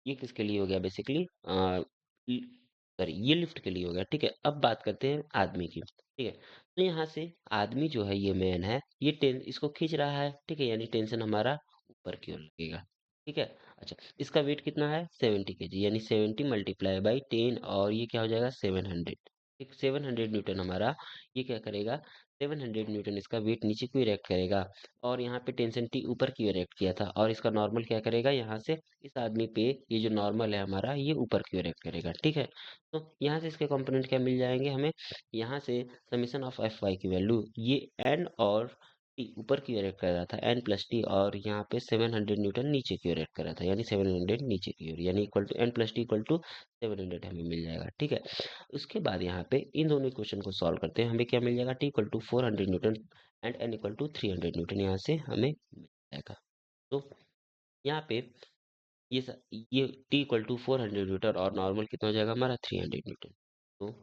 ये किसके लिए हो गया बेसिकली, सॉरी ये लिफ्ट के लिए हो गया। ठीक है, अब बात करते हैं आदमी की, ठीक है, तो यहाँ से आदमी जो है, ये मैन है, ये टेन इसको खींच रहा है, ठीक है, यानी टेंशन हमारा ऊपर की ओर लगेगा। ठीक है, अच्छा इसका वेट कितना है, 70 kg, यानी 70 मल्टीप्लाई बाई 10 और ये क्या हो जाएगा, 700, ठीक, 700 न्यूटन हमारा ये क्या करेगा, 700 न्यूटन इसका वेट नीचे की ओर एक्ट करेगा, और यहाँ पे टेंशन टी ऊपर की ओर एक्ट किया था, और इसका नॉर्मल क्या करेगा, यहाँ से इस आदमी पे ये जो नॉर्मल है हमारा, ये ऊपर की ओर एक्ट करेगा। ठीक है, तो यहाँ से इसके कंपोनेंट क्या मिल जाएंगे हमें, यहाँ से समीशन ऑफ एफ वाई की वैल्यू, ये एन और टी ऊपर की ओर एक्ट कर रहा था, एन प्लस टी, और यहाँ पे 700 न्यूटन नीचे की ओर एक्ट कर रहा था, यानी 700 नीचे की ओर, यानी equal to N plus T equal to 700 हमें मिल जाएगा। ठीक है, उसके बाद यहाँ पे इन दोनों इक्वेशन को सॉल्व करते हैं, हमें क्या मिल जाएगा, T equal to 400 newton and N equal to 300 newton, यहाँ से हमें मिल जाएगा। तो यहाँ पे ये ये टी इक्वल टू 400 न्यूटन और नॉर्मल कितना हो जाएगा हमारा, 300 न्यूटन। तो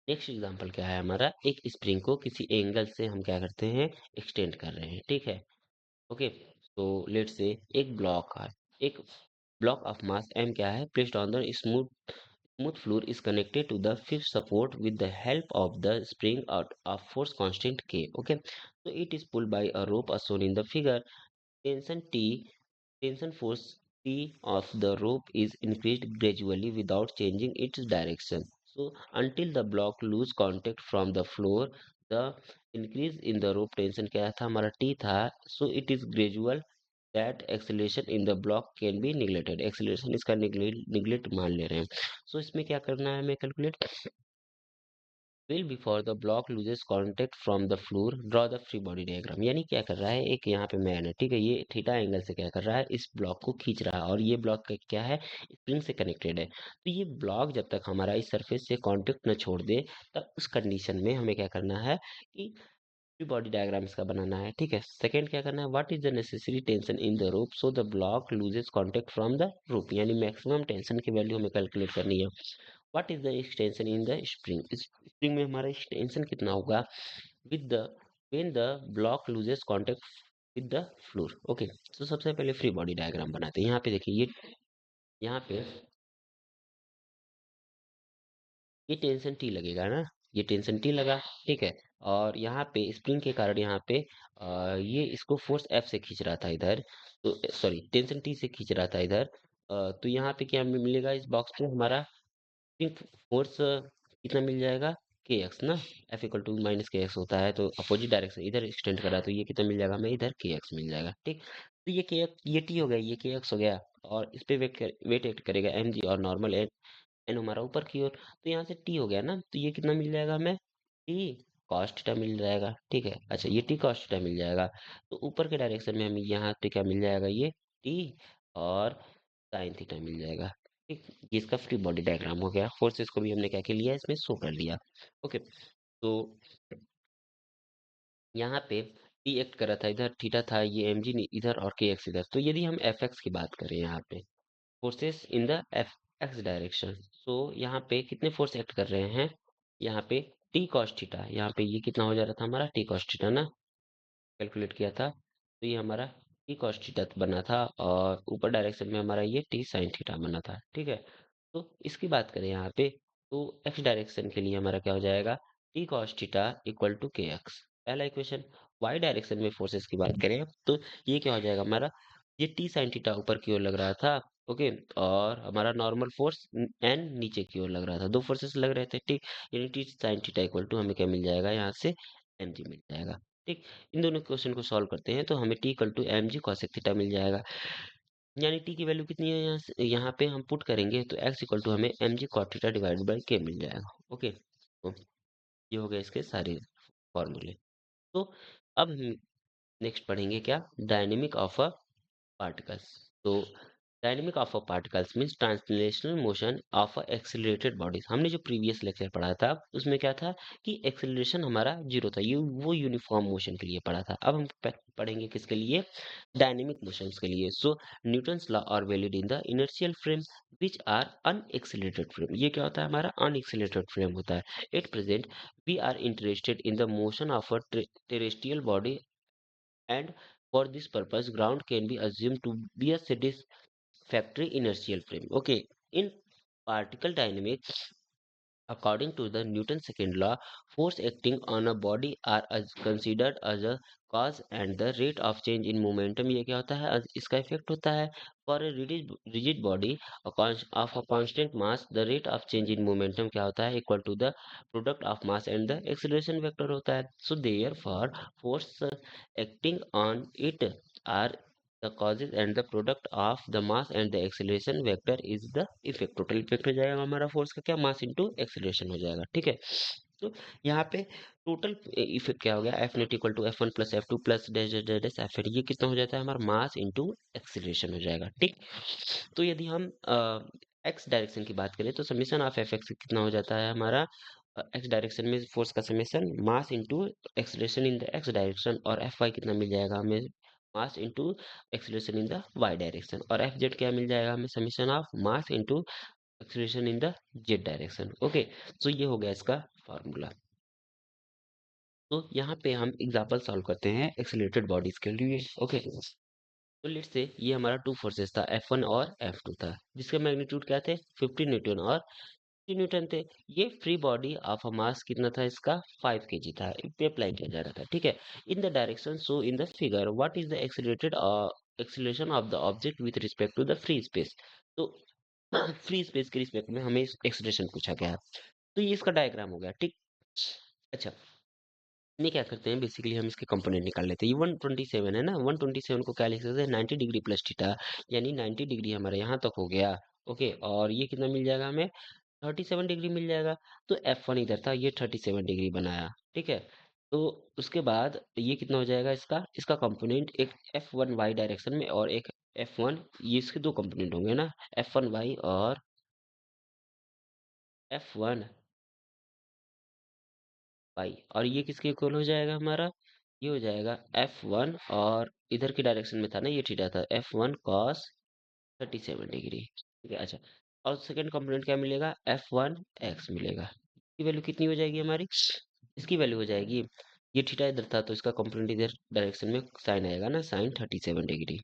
नेक्स्ट एग्जांपल क्या है हमारा, एक स्प्रिंग को किसी एंगल से हम क्या करते हैं, एक्सटेंड कर रहे हैं। ठीक है, ओके, तो लेट से एक ब्लॉक है, एक ब्लॉक ऑफ मास m क्या है, placed on the smooth floor is connected to the fifth support with the help of the spring out of force constant k. Okay, so it is pulled by a rope as shown in the figure. Tension T, tension force T of the rope is increased gradually without changing its direction. So until the block lose contact from the floor, the increase in the rope tension क्या था हमारा T था, so it is gradual that acceleration in the block can be neglected. acceleration इसका neglect मान ले रहे हैं, so इसमें क्या करना है हमें calculate, will before the block loses contact from the floor draw the free body diagram। यानी क्या कर रहा है, एक यहाँ पे मैन है, ठीक है, ये थीटा एंगल से क्या कर रहा है, इस ब्लॉक को खींच रहा है, और ये ब्लॉक का क्या है, स्प्रिंग से कनेक्टेड है, तो ये ब्लॉक जब तक हमारा इस सरफेस से कांटेक्ट न छोड़ दे, तब उस कंडीशन में हमें क्या करना है कि फ्री बॉडी डायग्राम इसका बनाना है। ठीक है, सेकंड क्या करना है, what is the necessary tension in the rope so the block loses contact from the rope, यानी मैक्सिमम टेंशन की वैल्यू हमें कैलकुलेट करनी है। What is the extension in the spring, इस स्प्रिंग में हमारा एक्सटेंशन कितना होगा with the when the block loses contact with the floor. Okay, तो सबसे पहले फ्री बॉडी डायग्राम बनाते हैं। यहाँ पे देखिए, ये यहाँ पे ये टेंशन टी लगेगा ना, ये टेंशन टी लगा, ठीक है, और यहाँ पे स्प्रिंग के कारण यहाँ पे ये इसको फोर्स एफ से खींच रहा था इधर, तो सॉरी टेंशन टी से खींच रहा था इधर, तो यहाँ पे क्या मिलेगा इस बॉक्स पे हमारा स्प्रिंग फोर्स कितना मिल जाएगा, के एक्स ना, एफ इक्वल टू माइनस के एक्स होता है, तो अपोजिट डायरेक्शन इधर एक्सटेंड कर रहा है, तो ये कितना मिल जाएगा हमें, इधर के एक्स मिल जाएगा। ठीक, तो ये टी हो गया, ये के एक्स हो गया, और इस पे वेट एक्ट करेगा एम जी, और नॉर्मल एन एन हमारा ऊपर की ओर। तो यहाँ से टी हो गया ना, तो ये कितना मिल जाएगा हमें, टी कॉस थीटा मिल जाएगा। ठीक है, अच्छा ये टी कॉस थीटा मिल जाएगा। तो ऊपर के डायरेक्शन में हमें यहाँ पे क्या मिल जाएगा, ये टी और साइन थीटा मिल जाएगा। ठीक, ये इसका फ्री बॉडी डायग्राम हो गया। फोर्सेस को भी हमने क्या कर लिया, इसमें शो कर लिया। ओके, तो यहाँ पे टी एक्ट कर रहा था इधर, थीटा था, ये एम जी इधर और के एक्स इधर। तो यदि हम एफ एक्स की बात करें यहाँ पे, forces in the F X direction, so यहाँ पे कितने फोर्स एक्ट कर रहे हैं, यहाँ पे टी कॉस थीटा, यहाँ पे ये कितना हो जा रहा था हमारा, टी कॉस थीटा ना, कैलकुलेट किया था, तो ये हमारा टी कॉस थीटा बना था, और ऊपर डायरेक्शन में हमारा ये टी साइन थीटा बना था। ठीक है, तो इसकी बात करें यहाँ पे, तो एक्स डायरेक्शन के लिए हमारा क्या हो जाएगा, T cos theta equal to k x, पहला इक्वेशन। वाई डायरेक्शन में फोर्सेस की बात करें तो ये क्या हो जाएगा हमारा, ये टी साइन थीटा ऊपर की ओर लग रहा था, ओके, और हमारा नॉर्मल फोर्स एन नीचे की ओर लग रहा था, दो फोर्सेस लग रहे थे। ठीक, यानी T sine theta equal to हमें क्या मिल जाएगा, यहाँ से एम जी मिल जाएगा। ठीक, इन दोनों क्वेश्चन को सॉल्व करते हैं तो हमें T equal to M G cosec theta मिल जाएगा। यानी टी की वैल्यू कितनी है, यहाँ पे हम पुट करेंगे तो एक्स इक्वल टू हमें m g cot theta divide by k मिल जाएगा। ओके, तो ये हो गए इसके सारे फॉर्मूले। तो अब हम नेक्स्ट पढ़ेंगे क्या, डायनेमिक ऑफ अ particles। तो dynamic of a particles means translational motion of a accelerated bodies. हमने जो प्रीवियस लेक्चर पढ़ा था उसमें क्या था कि एक्सेलरेशन हमारा जीरो था, ये वो यूनिफॉर्म मोशन के लिए पढ़ा था। अब हम पढ़ेंगे किसके लिए, डायनेमिक मोशंस के लिए। So Newton's law are valid in the inertial frame which are unaccelerated frame. ये क्या होता है, हमारा अनएक्सेलरेटेड फ्रेम होता है। At present we are interested in the motion of a terrestrial body, and for this purpose ground can be assumed to be a satisfactory inertial frame. Okay, in particle dynamics, according to the Newton's second law, force acting on a body are considered as a cause and the rate of change in momentum, ये क्या होता है, इसका इफेक्ट होता है। For a rigid body of a constant mass, the rate of change in momentum क्या होता है, equal to the product of mass and the acceleration vector होता है। So therefore force acting on it are the causes and the product of the mass and the acceleration vector is the effect। Total effect हो जाएगा हमारा फोर्स का क्या, मास इंटू एक्सेलरेशन हो जाएगा। ठीक है, तो यहाँ पे टोटल इफेक्ट क्या हो गया, F net equal to F one plus F two plus dash dash dash dash F eight, ये कितना हो जाता है हमारा, मास इंटू एक्सेलरेशन हो जाएगा। ठीक, तो यदि हम एक्स डायरेक्शन की बात करें तो समीशन ऑफ एफ एक्स कितना हो जाता है हमारा, एक्स डायरेक्शन में फोर्स का summation mass into acceleration in the x direction, और एफ वाई कितना मिल जाएगा हमें, mass into acceleration in the Y direction, और एफ जेड क्या मिल जाएगा हमें, summation of mass into acceleration in the z direction. Okay, तो ये हो गया इसका फॉर्मूला। तो यहाँ पे हम एग्जांपल सॉल्व करते हैं एक्सेलरेटेड बॉडीज के लिए। ओके, तो लेट्स से ये हमारा टू फोर्सेस था, F1 और F2 था, जिसके मैग्नीट्यूड क्या थे, 50 न्यूटन और 3 न्यूटन थे। ये फ्री बॉडी ऑफ अ मास कितना था इसका, 5 केजी था, इस पे अप्लाई किया जा रहा था। ठीक है, in the direction so in the figure what is the accelerated acceleration of the object with respect to the free space. तो फ्री स्पेस के रिस्पेक्ट में हमें एक्सीलरेशन पूछा गया है। तो ये इसका डायग्राम हो गया। ठीक, अच्छा, ये क्या करते हैं, बेसिकली हम इसके कंपोनेंट निकाल लेते हैं। ये 127 है ना, 127 को क्या लिख सकते हैं, 90 डिग्री प्लस थीटा, यानी 90 डिग्री हमारे यहाँ तक हो गया। ओके, और ये कितना मिल जाएगा हमें, 37 डिग्री मिल जाएगा। तो F1 इधर था, ये 37 डिग्री बनाया। ठीक है, तो उसके बाद ये कितना हो जाएगा, इसका इसका कंपोनेंट एक F1 वाई डायरेक्शन में और एक F1, ये इसके दो कंपोनेंट होंगे ना, F1 वाई और F1 पाई, और ये किसके इक्वल हो जाएगा हमारा, ये हो जाएगा F1, और इधर की डायरेक्शन में था ना, ये थीटा था, F1 cos 37 डिग्री। ठीक है, अच्छा, और सेकंड कंपोनेंट क्या मिलेगा, F1 x मिलेगा। इसकी वैल्यू कितनी हो जाएगी हमारी, इसकी वैल्यू हो जाएगी, ये थीटा इधर था तो इसका कंपोनेंट इधर डायरेक्शन में साइन आएगा ना, साइन 37 डिग्री।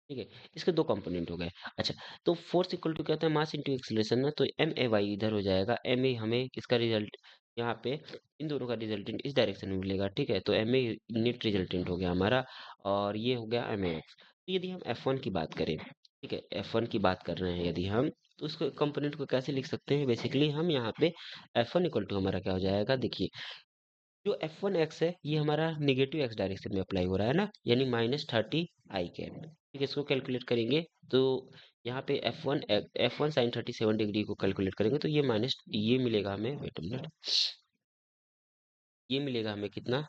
ठीक है, इसके दो कंपोनेंट हो गए। अच्छा, तो फोर्स इक्वल टू क्या होता है, मास इंटू एक्सीलरेशन ना, तो एम ए वाई इधर हो जाएगा, एम ए हमें किसका रिजल्ट, यहाँ पे इन दोनों का रिजल्टेंट इस डायरेक्शन में मिलेगा। ठीक है, तो एम ए नेट रिजल्टेंट हो गया हमारा, और ये हो गया एम ए एक्स। तो यदि हम एफ वन की बात करें, ठीक है, एफ वन की बात कर रहे हैं यदि हम, तो उसको कंपोनेंट को कैसे लिख सकते हैं, बेसिकली हम यहाँ पे एफ वन इक्वल टू हमारा क्या हो जाएगा, देखिए जो F1x है ये हमारा नेगेटिव एक्स डायरेक्शन में अप्लाई हो रहा है ना, यानी -30 i ठीक है। इसको कैलकुलेट करेंगे तो यहाँ पे F1 साइन 37 डिग्री को कैलकुलेट करेंगे तो ये माइनस ये मिलेगा हमें, वेट मिनट, ये मिलेगा हमें कितना,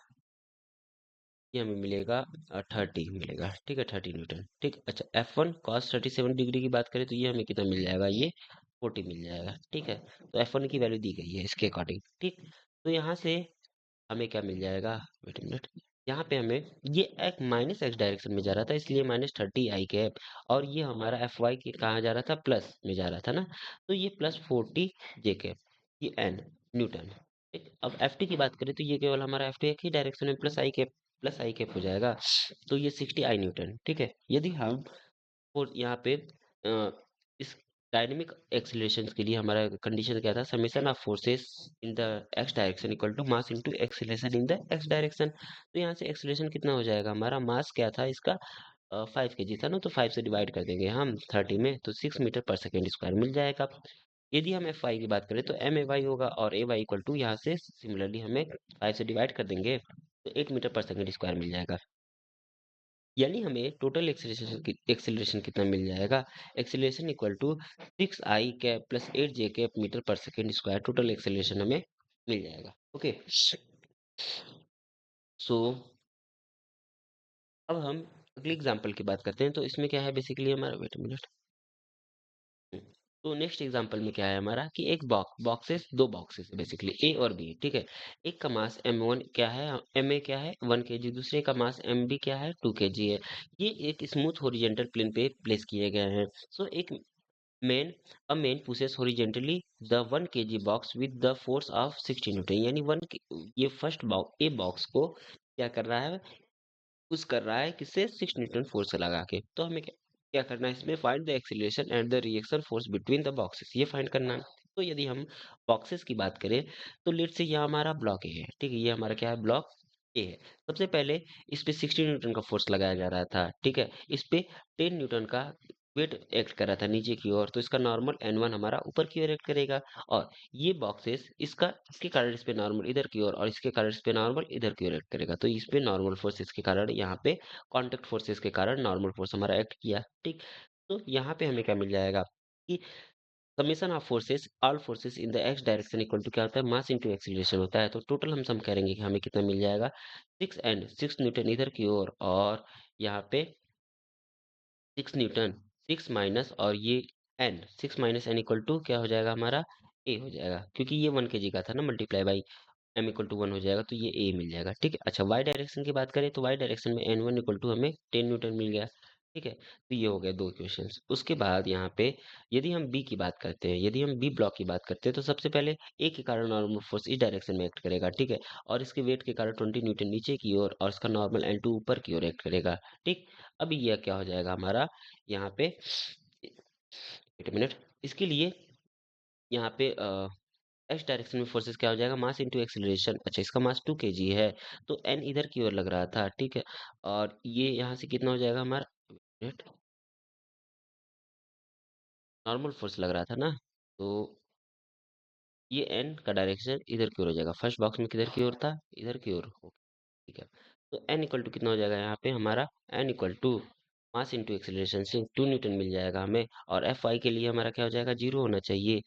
ये हमें मिलेगा 30 मिलेगा, ठीक है, 30 न्यूटन, ठीक। अच्छा, F1 cos 37 डिग्री की बात करें तो ये हमें कितना मिल जाएगा, ये 40 मिल जाएगा, ठीक है। तो F1 की वैल्यू दी गई है इसके अकॉर्डिंग, ठीक। तो यहाँ से हमें क्या मिल जाएगा, वेट मिनट, यहाँ पे हमें ये एक माइनस एक्स डायरेक्शन में जा रहा था इसलिए -30 i कैप, और ये हमारा Fy के कहाँ जा रहा था, प्लस में जा रहा था ना, तो ये +40 j कैप, ये n न्यूटन, ठीक। अब Ft की बात करें तो ये केवल हमारा Ft एक ही डायरेक्शन में प्लस आई कैप हो जाएगा, तो ये 60 i न्यूटन, ठीक है। यदि हम और यहाँ पे इस डायनेमिक एक्सीलरेशन के लिए हमारा कंडीशन क्या था, summation of forces in the x direction equal to mass into acceleration in the x direction. तो यहाँ से एक्सीलरेशन कितना हो जाएगा, हमारा मास क्या था इसका, 5 kg था ना, तो 5 से डिवाइड कर देंगे हम 30 में, तो 6 मीटर पर सेकेंड स्क्वायर मिल जाएगा। यदि हम एफ वाई की बात करें तो एम ए वाई होगा, और ए वाई इक्वल टू यहाँ से सिमिलरली हमें 5 से डिवाइड कर देंगे तो 8 मीटर पर सेकेंड स्क्वायर मिल जाएगा। यानी हमें टोटल एक्सेलरेशन कितना मिल जाएगा, acceleration equal to 6 i cap plus 8 j cap metre पर सेकेंड स्क्वायर, टोटल एक्सेलरेशन हमें मिल जाएगा, ओके। सो अब हम अगली एग्जांपल की बात करते हैं, तो इसमें क्या है बेसिकली हमारा, वेट मिनट, तो नेक्स्ट एग्जांपल में क्या है हमारा कि एक बॉक्सेस, दो बॉक्सेस है बेसिकली, ए और बी, ठीक है। एक का मास m1 क्या है, ma क्या है 1 kg, दूसरे का मास mb क्या है 2 kg है। ये एक स्मूथ हॉरिजॉन्टल प्लेन पे प्लेस किए गए हैं। सो एक main a main pushes horizontally the 1 kg box with the force of 60 Newton, यानी ये फर्स्ट बॉक्स, ए बॉक्स को क्या कर रहा है, पुश कर रहा है किससे, 6 न्यूटन फोर्स लगा के। तो हमें क्या क्या करना है इसमें, find the acceleration and the reaction force between the boxes, ये फाइंड करना है। तो यदि हम बॉक्सेस की बात करें तो लेट से ये हमारा ब्लॉक ए है, ठीक है, ये हमारा क्या है, ब्लॉक ए है। सबसे पहले इस पे 60 न्यूटन का फोर्स लगाया जा रहा था, ठीक है। इस पे 10 न्यूटन का वेट एक्ट कर रहा था नीचे की ओर, तो इसका नॉर्मल N1 हमारा ऊपर की ओर एक्ट करेगा, और ये बॉक्सेस इसके कारण इस पे नॉर्मल इधर की ओर, और इसके कारण इस पे नॉर्मल इधर की ओर एक्ट करेगा, तो इस पे नॉर्मल फोर्स इसके कारण, यहाँ पे कांटेक्ट फोर्सेस के कारण नॉर्मल फोर्स हमारा एक्ट किया, ठीक। तो यहाँ पे हमें क्या मिल जाएगा कि summation of forces, all forces in the x direction equal to क्या होता है, मास इनटू एक्सीलरेशन होता है। तो टोटल हम सम करेंगे कि हमें कितना मिल जाएगा, 6 न्यूटन इधर की ओर, और यहाँ पे 6 न्यूटन, 6 माइनस, और ये एन, 6 - n इक्वल टू क्या हो जाएगा हमारा, ए हो जाएगा, क्योंकि ये 1 kg का था ना, multiply by m equal to 1 हो जाएगा, तो ये ए मिल जाएगा, ठीक है। अच्छा, वाई डायरेक्शन की बात करें तो वाई डायरेक्शन में N1 इक्वल टू हमें 10 न्यूटन मिल गया, ठीक है। तो ये हो गए दो इक्वेशंस। उसके बाद यहाँ पे यदि हम बी की बात करते हैं, यदि हम बी ब्लॉक की बात करते हैं, तो सबसे पहले ए के कारण नॉर्मल फोर्स इस डायरेक्शन में एक्ट करेगा, ठीक है, और इसके वेट के कारण 20 न्यूटन नीचे की ओर, और इसका नॉर्मल N2 ऊपर की ओर एक्ट करेगा, ठीक। अब यह क्या हो जाएगा हमारा, यहाँ पे एक मिनट, इसके लिए यहाँ पे एक्स डायरेक्शन में फोर्सेस क्या हो जाएगा, मास इनटू एक्सीलरेशन। अच्छा, इसका मास 2 kg है, तो एन इधर की ओर लग रहा था, ठीक है, और ये यहाँ से कितना हो जाएगा हमारा, नॉर्मल फोर्स लग रहा था ना, तो ये एन का डायरेक्शन इधर की ओर हो जाएगा। फर्स्ट बॉक्स में किधर की ओर था, इधर की ओर, ठीक है। तो एन इक्वल टू कितना हो जाएगा यहाँ पे हमारा, N equal to mass into acceleration से 2 न्यूटन मिल जाएगा हमें, और एफ आई के लिए हमारा क्या हो जाएगा, 0 होना चाहिए।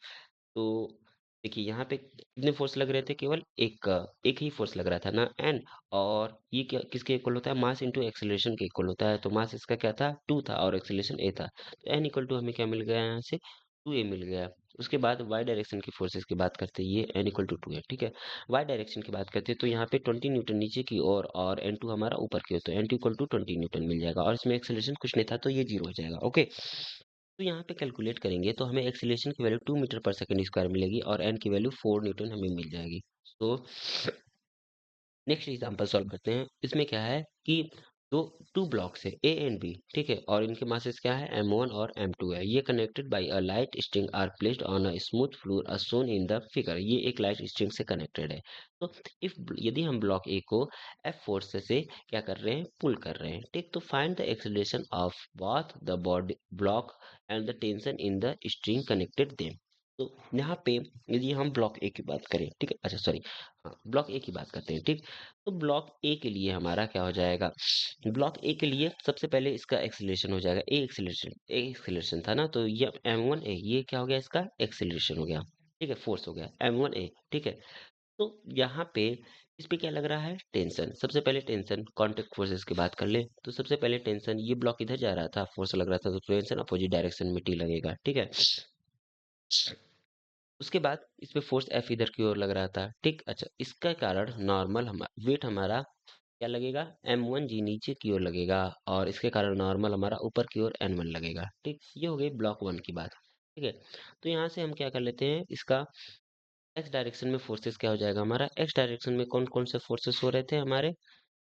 तो देखिए यहाँ पे कितने फोर्स लग रहे थे, केवल एक ही फोर्स लग रहा था ना, एन, और ये क्या किसके इक्वल होता है, मास इंटू एक्सीलरेशन के इक्वल होता है। तो मास इसका क्या था, 2 था, और एक्सीलरेशन ए था, तो एन इक्वल टू हमें क्या मिल गया यहाँ से, 2a मिल गया। उसके बाद वाई डायरेक्शन की फोर्सेस की बात करते हैं, ये एन इक्वल टू 2 है, ठीक है। वाई डायरेक्शन की बात करते हैं तो यहाँ पे 20 न्यूटन नीचे की ओर, और एन टू हमारा ऊपर की ओर, तो N two equal to 20 newton मिल जाएगा, और इसमें एक्सीलरेशन कुछ नहीं था, तो ये 0 हो जाएगा, ओके। तो यहाँ पे कैलकुलेट करेंगे तो हमें एक्सीलरेशन की वैल्यू 2 मीटर पर सेकेंड स्क्वायर मिलेगी, और एन की वैल्यू 4 न्यूटन हमें मिल जाएगी। तो नेक्स्ट एग्जांपल सॉल्व करते हैं। इसमें क्या है कि दो टू ब्लॉक्स है ए एंड बी, ठीक है, और इनके मासेस क्या है, m1 और m2 है। ये connected by a light string are placed on a smooth floor as shown in the figure. ये एक लाइट स्ट्रिंग से कनेक्टेड है। तो इफ यदि हम ब्लॉक ए को F फोर्स से क्या कर रहे हैं, पुल कर रहे हैं, ठीक, तो find the acceleration of both the body block and the tension in the string connected them. तो यहाँ पे यदि हम ब्लॉक ए की बात करें, ठीक है, अच्छा सॉरी, हाँ ब्लॉक ए की बात करते हैं, ठीक। तो ब्लॉक ए के लिए हमारा क्या हो जाएगा, ब्लॉक ए के लिए सबसे पहले इसका एक्सीलरेशन हो जाएगा, ए एक्सीलरेशन था ना, तो ये m1 ए, ये क्या हो गया, इसका एक्सीलरेशन हो गया, ठीक है, फोर्स हो गया m1 ए, ठीक है। तो यहाँ पे इस पे क्या लग रहा है, टेंशन। सबसे पहले टेंशन कॉन्टेक्ट फोर्सेस की बात कर ले, तो सबसे पहले टेंशन, ये ब्लॉक इधर जा रहा था, फोर्स लग रहा था, तो टेंशन अपोजिट डायरेक्शन में टी लगेगा, ठीक है। उसके बाद इस पे फोर्स एफ इधर की ओर लग रहा था, ठीक। अच्छा, इसका कारण नॉर्मल हमारा वेट हमारा क्या लगेगा, m1g नीचे की ओर लगेगा, और इसके कारण नॉर्मल हमारा ऊपर की ओर n1 लगेगा, ठीक। ये हो गई ब्लॉक वन की बात, ठीक है। तो यहाँ से हम क्या कर लेते हैं, इसका एक्स डायरेक्शन में फोर्सेस क्या हो जाएगा, हमारा एक्स डायरेक्शन में कौन कौन से फोर्सेस हो रहे थे हमारे।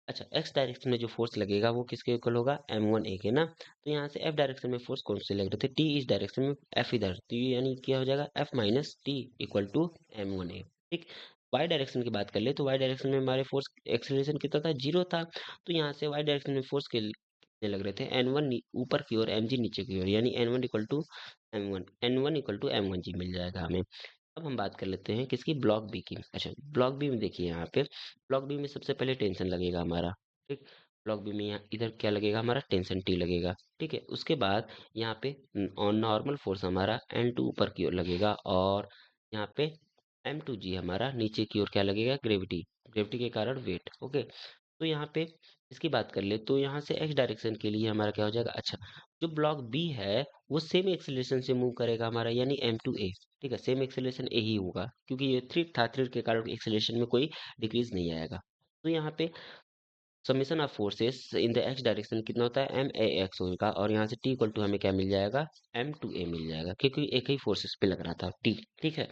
अच्छा, एक्स डायरेक्शन में जो फोर्स लगेगा वो किसके इक्वल होगा, m1a के ना। तो यहाँ से एफ डायरेक्शन में फोर्स कौन से लग रहे थे, टी इस डायरेक्शन में, एफ इधर, तो ये यानी क्या हो जाएगा, F minus T equal to m1a, ठीक। वाई डायरेक्शन की बात कर ले, तो वाई डायरेक्शन में हमारे फोर्स एक्सेलरेशन कितना था, जीरो था। तो यहाँ से वाई डायरेक्शन में फोर्स के कितने लग रहे थे, n1 ऊपर की ओर, mg नीचे की ओर, यानी n1 equal to m1, n1 equal to m1g मिल जाएगा हमें। अब हम बात कर लेते हैं किसकी, ब्लॉक बी की। अच्छा, ब्लॉक बी में देखिए यहाँ पे, ब्लॉक बी में सबसे पहले टेंशन लगेगा हमारा, ठीक। ब्लॉक बी में यहाँ इधर क्या लगेगा, हमारा टेंशन टी लगेगा, ठीक है। उसके बाद यहाँ पे नॉर्मल फोर्स हमारा n2 ऊपर की ओर लगेगा, और यहाँ पे m2g हमारा नीचे की ओर क्या लगेगा, ग्रेविटी, ग्रेविटी के कारण वेट, ओके। तो यहाँ पे इसकी बात कर ले, तो यहाँ से एक्स डायरेक्शन के लिए हमारा क्या हो जाएगा, अच्छा, जो ब्लॉक बी है वो सेम एक्सेलरेशन से मूव करेगा हमारा, यानी m2a, ठीक है, सेम एक्सेलरेशन ए ही होगा, क्योंकि ये थ्री था, थ्री के कारण एक्सेलरेशन में कोई डिक्रीज नहीं आएगा। तो यहाँ पे summation of forces in the x direction कितना होता है, एम ए एक्स होगा, और यहाँ से टी इक्वल टू हमें क्या मिल जाएगा, m2a मिल जाएगा, क्योंकि एक ही फोर्सेस पे लग रहा था टी, ठीक है।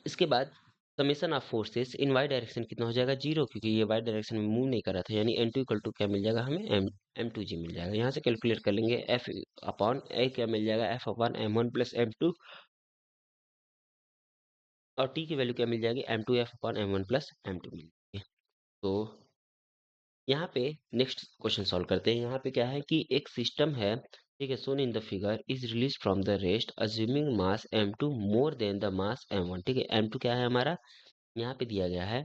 इसके बाद summation of forces in y direction कितना हो जाएगा, जीरो, क्योंकि ये वाई डायरेक्शन में मूव नहीं कर रहा था, यानी एन टू इक्वल टू क्या मिल जाएगा हमें, m2g मिल जाएगा। यहाँ से कैलकुलेट कर लेंगे, एफ अपॉन ए क्या मिल जाएगा, F upon m1 plus m2, और टी की वैल्यू क्या मिल जाएगी, m2f upon m1 plus m2 मिल जाएगी। तो यहाँ पे नेक्स्ट क्वेश्चन सॉल्व करते हैं। यहाँ पे क्या है कि एक सिस्टम है, ठीक है, shown in the figure is release from the rest assuming mass m2 more than the mass m1, ठीक है। m2 क्या है हमारा, यहाँ पे दिया गया है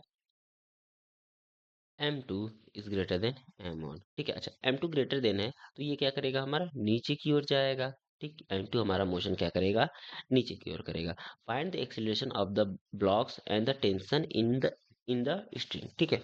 m2 is greater then m1, ठीक है। अच्छा, m2 ग्रेटर देन है, तो ये क्या करेगा, हमारा नीचे की ओर जाएगा, ठीक। m2 हमारा मोशन क्या करेगा, नीचे की ओर करेगा। Find the acceleration of the blocks and the tension in the string, ठीक है।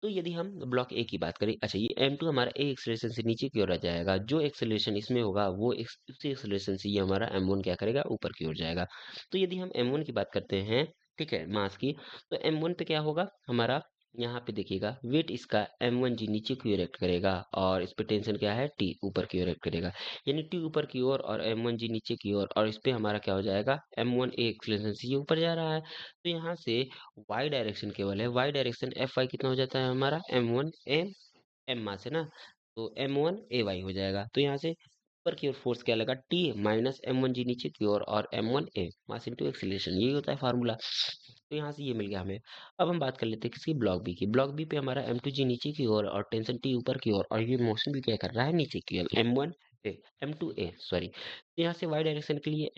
तो यदि हम ब्लॉक ए की बात करें, अच्छा, ये m2 हमारा ए एक्सेलरेशन से नीचे की ओर आ जाएगा, जो एक्सेलरेशन इसमें होगा वो उसी एक्सेलरेशन से ये हमारा m1 क्या करेगा, ऊपर की ओर जाएगा। तो यदि हम m1 की बात करते हैं, ठीक है, मास की, तो m1 पे क्या होगा हमारा, यहाँ पे देखिएगा वेट इसका m1g नीचे की ओर एक्ट करेगा, और इस पे टेंशन क्या है, t ऊपर की ओर एक्ट करेगा, यानी t ऊपर की ओर और m1g नीचे की ओर, और इस पे हमारा क्या हो जाएगा, m1a एक्सेलरेशन से ये ऊपर जा रहा है। तो यहाँ से वाई डायरेक्शन केवल है, वाई डायरेक्शन एफ वाई कितना हो जाता है हमारा, m1 एम मास है ना, तो m1 ए वाई हो जाएगा। तो यहाँ से ऊपर की ओर फोर्स क्या लगा, टी माइनस m1g नीचे की ओर, और m1 ए मास इनटू एक्सीलरेशन, यही होता है फार्मूला। तो यहाँ से ये मिल गया हमें। अब हम बात कर लेते हैं किसकी, ब्लॉक बी की। ब्लॉक बी पे हमारा m2g नीचे की ओर और टेंशन टी ऊपर की ओर, और ये मोशन भी क्या कर रहा है, नीचे की ओर, m2a सॉरी। तो यहाँ से वाई डायरेक्शन के लिए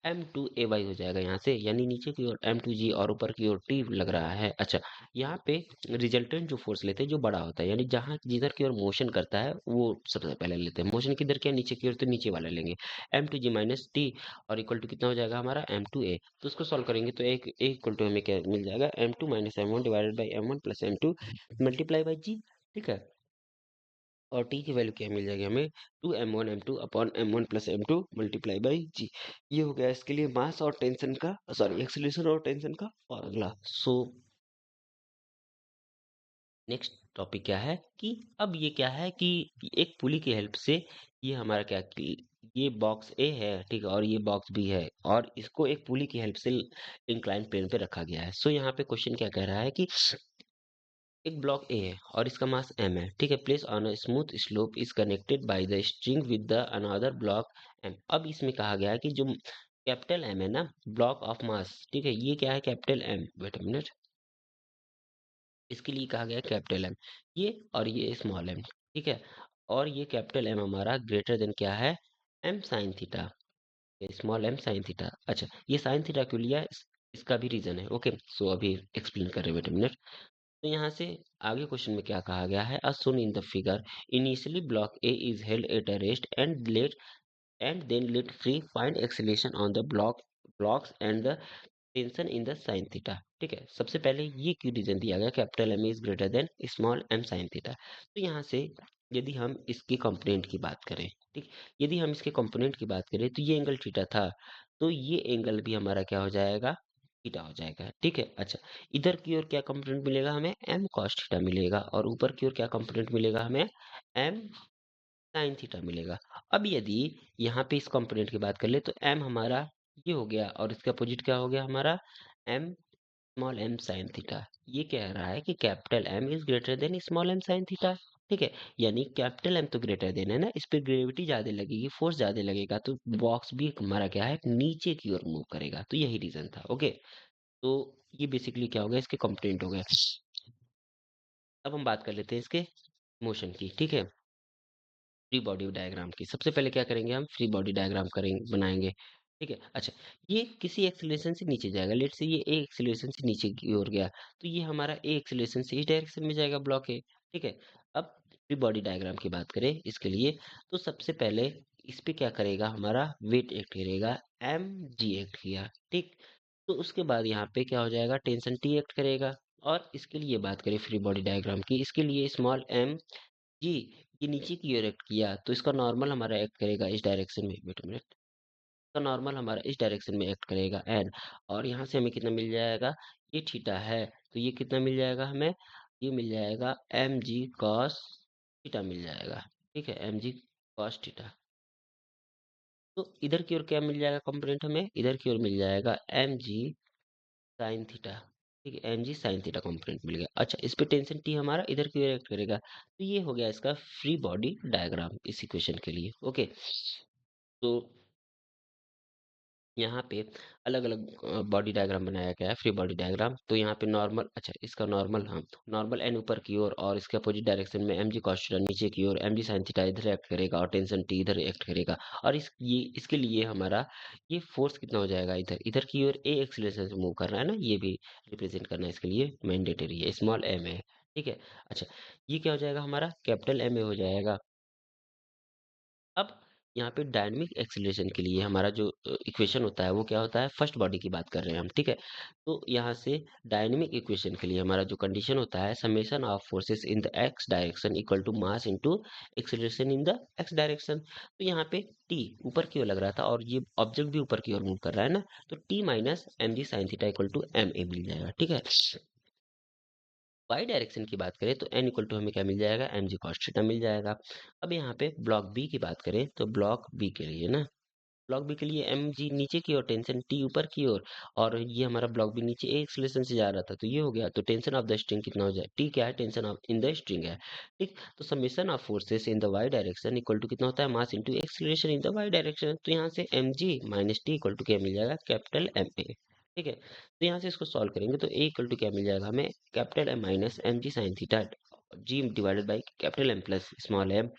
m2ay हो जाएगा यहाँ से, यानी नीचे की ओर m2g और ऊपर की ओर t लग रहा है। अच्छा, यहाँ पे रिजल्टेंट जो फोर्स लेते हैं जो बड़ा होता है, यानी जहाँ जिधर की ओर मोशन करता है वो सबसे पहले लेते हैं। मोशन किधर क्या, नीचे की ओर, तो नीचे वाला लेंगे, m2g माइनस टी, और इक्वल टू कितना हो जाएगा हमारा, m2a। तो उसको सॉल्व करेंगे तो एक इक्वल टू हमें क्या मिल जाएगा, m2 minus m1 divided by m1 plus m2 multiply by g, ठीक है। और टी की वैल्यू क्या मिल जाएगी हमें, 2m1 m2 upon m1 plus m2 multiply by g. ये हो गया इसके लिए मास और टेंशन का, सॉरी, एक्सीलरेशन और टेंशन का फॉर्मूला। सो नेक्स्ट टॉपिक क्या है कि अब ये क्या है कि एक पुली की हेल्प से ये हमारा क्या कि ये बॉक्स ए है, ठीक है, और ये बॉक्स बी है, और इसको एक पुली की हेल्प से इंक्लाइन प्लेन पे रखा गया है। सो यहाँ पे क्वेश्चन क्या कह रहा है कि एक ब्लॉक ए है और इसका मास m है, ठीक है, place on a smooth slope is connected by the string with the another block m। अब इसमें कहा गया है कि जो कैपिटल m है ना, ब्लॉक ऑफ मास, ठीक है, ये क्या है, capital m, wait a minute, इसके लिए कहा गया है कैपिटल M, ये और ये स्मॉल m, ठीक है। और ये कैपिटल M हमारा ग्रेटर देन क्या है, m sine theta, small M sine theta. अच्छा, ये साइन थीटा क्यों लिया इसका भी रीजन है। ओके, सो अभी एक्सप्लेन कर रहे हैं, वेट अ मिनट। तो यहाँ से आगे क्वेश्चन में क्या कहा गया है, as shown in the figure, initially block A is held at a rest and then let free, find acceleration on the blocks and the tension in the sine theta. ठीक है, सबसे पहले ये क्यों रीजन दिया गया, capital M is greater than small M sine theta. तो यहाँ से यदि हम इसके कंपोनेंट की बात करें, ठीक, यदि हम इसके कंपोनेंट की बात करें तो ये एंगल थीटा था, तो ये एंगल भी हमारा क्या हो जाएगा, थीटा हो जाएगा। ठीक है, अच्छा, इधर की ओर क्या कंपोनेंट मिलेगा हमें, एम कॉस थीटा मिलेगा, और ऊपर की ओर क्या कंपोनेंट मिलेगा हमें, एम साइन थीटा मिलेगा। अब यदि यहाँ पे इस कंपोनेंट की बात कर ले तो एम हमारा ये हो गया, और इसका अपोजिट क्या हो गया हमारा, M small M sine theta. ये कह रहा है कि capital M is greater than small M sine theta. ठीक है, यानी कैपिटल एम तो ग्रेटर देन है ना, इस पे ग्रेविटी ज्यादा लगेगी, फोर्स ज्यादा लगेगा, तो बॉक्स भी हमारा क्या है, नीचे की ओर मूव करेगा। तो यही रीजन था। ओके, तो ये बेसिकली क्या हो गया, इसके कंपोनेंट हो गए। अब हम बात कर लेते हैं इसके मोशन की। ठीक है, फ्री बॉडी डायग्राम की सबसे पहले क्या करेंगे, हम फ्री बॉडी डायग्राम करेंगे, बनाएंगे। ठीक है, अच्छा, ये किसी एक्सीलरेशन से नीचे जाएगा, लेट से ये ए एक्सीलरेशन से नीचे की ओर गया, तो ये हमारा ए एक्सीलरेशन से इस डायरेक्शन में जाएगा, ब्लॉक है। ठीक है, अब फ्री बॉडी डायग्राम की बात करें इसके लिए, तो सबसे पहले इस पे क्या करेगा, हमारा वेट एक्ट करेगा, एम जी एक्ट किया। ठीक, तो उसके बाद यहाँ पे क्या हो जाएगा, टेंशन टी एक्ट करेगा। और इसके लिए बात करें फ्री बॉडी डायग्राम की, इसके लिए स्मॉल एम जी, ये नीचे की ओर एक्ट किया, तो इसका नॉर्मल हमारा एक्ट करेगा इस डायरेक्शन में, वेट अ मिनट, इसका नॉर्मल हमारा इस डायरेक्शन में एक्ट करेगा एन, और यहाँ से हमें कितना मिल जाएगा, ये थीटा है, तो ये कितना मिल जाएगा हमें, ये मिल जाएगा एम जी कॉस थीटा मिल जाएगा। ठीक है, एम जी कॉस थीटा। तो इधर की ओर क्या मिल जाएगा कंपोनेंट हमें, इधर की ओर मिल जाएगा एम जी साइन थीटा। ठीक है, एम जी साइन थीटा कंपोनेंट मिल गया। अच्छा, इस पे टेंशन टी हमारा इधर की ओर एक्ट करेगा, तो ये हो गया इसका फ्री बॉडी डायग्राम इस इक्वेशन के लिए। ओके, तो यहाँ पे अलग अलग बॉडी डायग्राम बनाया गया है, फ्री बॉडी डायग्राम। तो यहाँ पे नॉर्मल, अच्छा, इसका नॉर्मल, हम नॉर्मल एन ऊपर की ओर, और इसके अपोजिट डायरेक्शन में एम जी कॉस थीटा नीचे की ओर, एम जी साइन थीटा इधर एक्ट करेगा, और टेंशन टी इधर एक्ट करेगा। और ये इसके लिए हमारा ये फोर्स कितना हो जाएगा, इधर इधर की ओर ए एक्सीलरेशन से मूव कर रहा है ना, ये भी रिप्रेजेंट करना है, इसके लिए मैंडेटरी है, स्मॉल एम है। ठीक है, अच्छा, ये क्या हो जाएगा हमारा, कैपिटल एम ए हो जाएगा। अब यहाँ पे डायनामिक एक्सीलरेशन के लिए हमारा जो इक्वेशन होता है वो क्या होता है, फर्स्ट बॉडी की बात कर रहे हैं हम। ठीक है, तो यहाँ से डायनामिक इक्वेशन के लिए हमारा जो कंडीशन होता है, summation of forces in the x direction equal to mass into acceleration in the x direction. तो यहाँ पे टी ऊपर की ओर लग रहा था, और ये ऑब्जेक्ट भी ऊपर की ओर मूव कर रहा है ना, तो T minus M G sine theta equal to M a मिल जाएगा। ठीक है, वाई डायरेक्शन की बात करें तो एन इक्वल टू हमें क्या मिल जाएगा, एम जी कॉस थीटा मिल जाएगा। अब यहाँ पे ब्लॉक बी की बात करें तो ब्लॉक बी के लिए ना, ब्लॉक बी के लिए एम जी नीचे की ओर, टेंशन टी ऊपर की ओर, और ये हमारा ब्लॉक बी नीचे एक एक्सीलरेशन से जा रहा था, तो ये हो गया। तो टेंशन ऑफ द स्ट्रिंग कितना हो जाए, टी क्या है, tension of in the string है। ठीक, तो summation of forces in the Y direction equal to कितना होता है, mass into acceleration in the Y direction. तो यहाँ से M ji minus T equal to क्या मिल जाएगा, कैपिटल एम ए। ठीक है, तो यहाँ से इसको सॉल्व करेंगे तो ए इक्वल टू क्या मिल जाएगा हमें, capital M minus M G sine theta, G divided by capital M plus small M,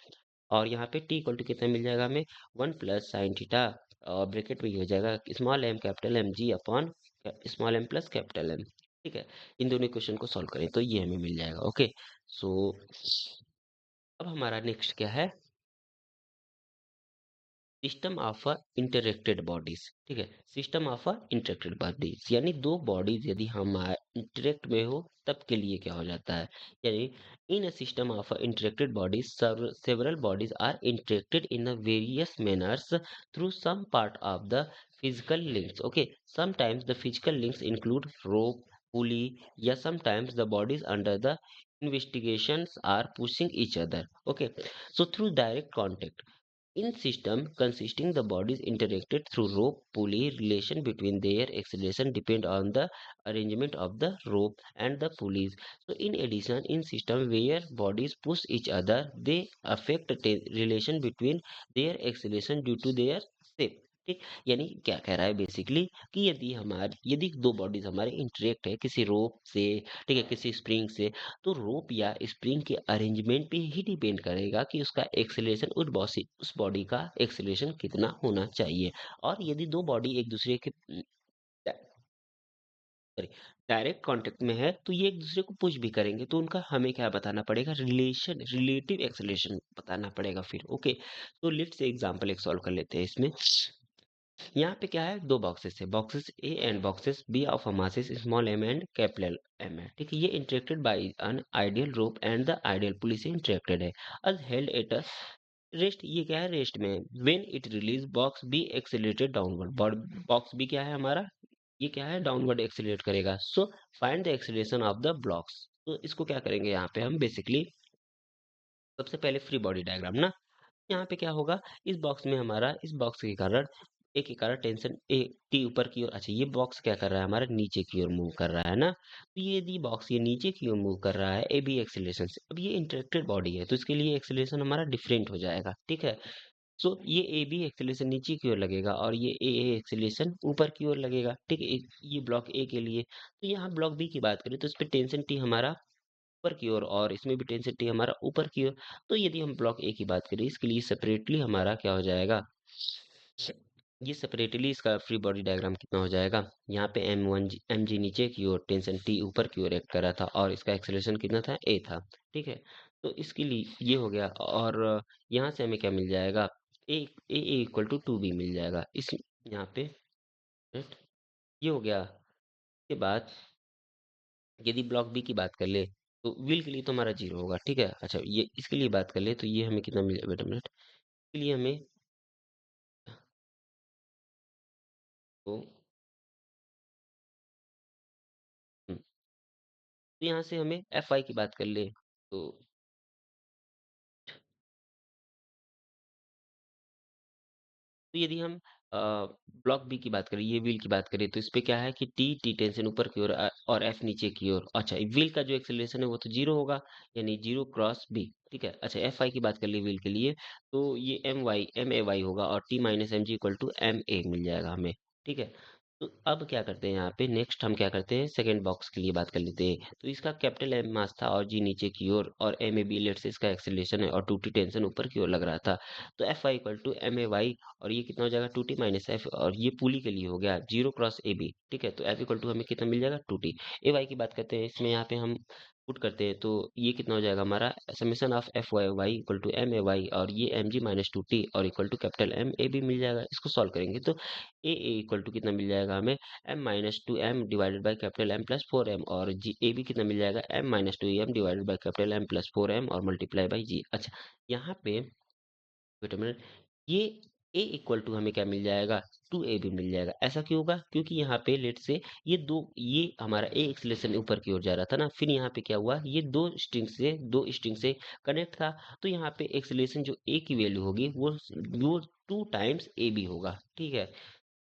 और यहाँ पे टी इक्वल टू कितना मिल जाएगा हमें, वन प्लस साइन थीटा, और ब्रैकेट में ये हो जाएगा small M capital M G upon small M plus capital M. ठीक है, इन दोनों क्वेश्चन को सॉल्व करें तो ये हमें मिल जाएगा। ओके, सो अब हमारा नेक्स्ट क्या है, सिस्टम ऑफ इंटरेक्टेड बॉडीज। ठीक है, सिस्टम ऑफ इंटरेक्टेड बॉडीज यानी दो बॉडीज यदि हम इंटरेक्ट में हो तब के लिए क्या हो जाता है, यानी in a system of interacted bodies several bodies are interacted in various manners through some part of the physical links. Okay, sometimes the physical links include rope, pulley, या sometimes the bodies under the investigations are pushing each other. Okay, so through direct contact, in system consisting the bodies interacted through rope pulley, relation between their acceleration depend on the arrangement of the rope and the pulleys. So in addition, in system where bodies push each other, they affect the relation between their acceleration due to their shape. ठीक, यानी क्या कह रहा है बेसिकली कि यदि दो बॉडीज हमारे इंटरेक्ट है किसी रोप से, ठीक है, किसी स्प्रिंग से, तो रोप या स्प्रिंग के अरेंजमेंट पे ही डिपेंड करेगा कि उसका एक्सेलरेशन उस बॉडी का एक्सेलरेशन कितना होना चाहिए। और यदि दो बॉडी एक दूसरे के सॉरी डायरेक्ट कांटेक्ट में है तो ये एक दूसरे को पुश भी करेंगे, तो उनका हमें क्या बताना पड़ेगा, रिलेटिव एक्सेलरेशन बताना पड़ेगा फिर। ओके, तो लेट्स से एग्जांपल एक सॉल्व कर लेते हैं इसमें। यहाँ पे क्या है, दो बॉक्सेस है, boxes A and boxes B of a masses small m and capital M है, ठीक है। ये interacted by an ideal rope and the ideal pulley से इंटरेक्टेड है, as held at a rest. ये क्या है, रेस्ट में। When it release box B accelerated downward, box B क्या है हमारा, ये क्या है, डाउनवर्ड एक्सेलरेट करेगा। So find the acceleration of the blocks. तो इसको क्या करेंगे यहाँ पे हम बेसिकली, सबसे पहले फ्री बॉडी डायग्राम ना। यहाँ पे क्या होगा, इस बॉक्स के कारण के कारण टेंशन ए टी ऊपर की ओर, अच्छा ये बॉक्स क्या कर रहा है हमारा, नीचे की ओर मूव कर रहा है ना। तो ये यदि बॉक्स ये नीचे की ओर मूव कर रहा है ए बी एक्सेलरेशन से, अब ये इंटरेक्टेड बॉडी है तो इसके लिए एक्सेलरेशन हमारा डिफरेंट हो जाएगा, ठीक है। सो ये ए बी एक्सेलरेशन नीचे की ओर लगेगा और ये ए एक्सेलरेशन ऊपर की ओर लगेगा, ठीक है। ये ब्लॉक ए के लिए, तो यहाँ ब्लॉक बी की बात करें तो इस पे टेंशन टी हमारा ऊपर की ओर और इसमें भी टेंशन टी हमारा ऊपर की ओर। तो यदि हम ब्लॉक ए की बात करें, इसके लिए सेपरेटली हमारा क्या हो जाएगा, ये सेपरेटली इसका फ्री बॉडी डायग्राम कितना हो जाएगा। यहाँ पे एम जी नीचे की ओर, टेंशन टी ऊपर की ओर एक्ट कर रहा था और इसका एक्सेलरेशन कितना था, ए था, ठीक है। तो इसके लिए ये हो गया और यहाँ से हमें क्या मिल जाएगा, ए इक्वल टू टू बी मिल जाएगा इस यहाँ पे, राइट। ये हो गया। के बाद यदि ब्लॉक बी की बात कर ले तो व्हील के लिए तो हमारा जीरो होगा, ठीक है। अच्छा ये इसके लिए बात कर ले तो ये हमें कितना मिलेगा, वेट अ मिनट, इसके लिए हमें तो तो यहाँ से हमें एफ आई की बात कर ले तो यदि हम ब्लॉक बी की बात करें, ये व्हील की बात करें तो इस पे क्या है कि टी टेंशन ऊपर की ओर और एफ नीचे की ओर। अच्छा व्हील का जो एक्सेलरेशन है वो तो जीरो होगा, यानी जीरो क्रॉस बी, ठीक है। अच्छा एफ आई की बात कर ली व्हील के लिए, तो ये एम ए वाई होगा और T minus M g equal to M a मिल जाएगा हमें, ठीक है। तो अब क्या करते हैं यहाँ पे, नेक्स्ट हम क्या करते हैं, सेकंड बॉक्स के लिए बात कर लेते हैं। तो इसका कैपिटल एम मास था और जी नीचे की ओर और एम ए बी लेट से इसका एक्सेलरेशन है और टू टी टेंशन ऊपर की ओर लग रहा था। तो F I equal to M A Y और ये कितना हो जाएगा, टू टी माइनस एफ, और ये पुली के लिए हो गया जीरो क्रॉस ए बी, ठीक है। तो एफ इक्वल टू हमें कितना मिल जाएगा, टू टी। ए वाई की बात करते हैं, इसमें यहाँ पे हम पुट करते हैं तो ये कितना हो जाएगा हमारा, summation of F y y equal to M A Y और ये एम जी माइनस टू टी और equal to capital M a B मिल जाएगा। इसको सॉल्व करेंगे तो ए इक्वल टू कितना मिल जाएगा हमें, M minus two M divided by capital M plus four M, और जी ए बी कितना मिल जाएगा, M minus two M divided by capital M plus four M और मल्टीप्लाई बाई जी। अच्छा यहाँ पे वेट अ मिनट, ये a इक्वल टू हमें क्या मिल जाएगा, टू ए भी मिल जाएगा। ऐसा क्यों होगा, क्योंकि यहाँ पे लेट से ये हमारा ए एक्सलेशन ऊपर की ओर जा रहा था ना, फिर यहाँ पे क्या हुआ, ये दो स्ट्रिंग से कनेक्ट था। तो यहाँ पे एक्सलेशन जो ए की वैल्यू होगी वो टू टाइम्स ए बी होगा, ठीक है।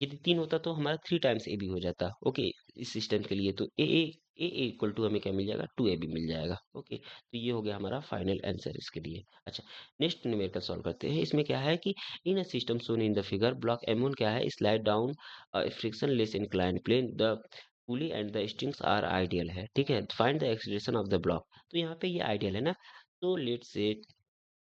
यदि तीन होता तो हमारा थ्री टाइम्स ए बी हो जाता, ओके। इस सिस्टम के लिए तो ए इक्वल टू हमें क्या मिल जाएगा, टू ए बी मिल जाएगा, ओके। तो ये हो गया हमारा फाइनल आंसर इसके लिए। अच्छा नेक्स्ट न्यूमेरिकल सॉल्व करते हैं। इसमें क्या है कि in a system shown in the figure block m one क्या है, slide down frictionless inclined plane, the pulley and the strings are ideal है, ठीक है। Find the acceleration of the block. तो यहाँ पे ये आइडियल है ना, तो लेट से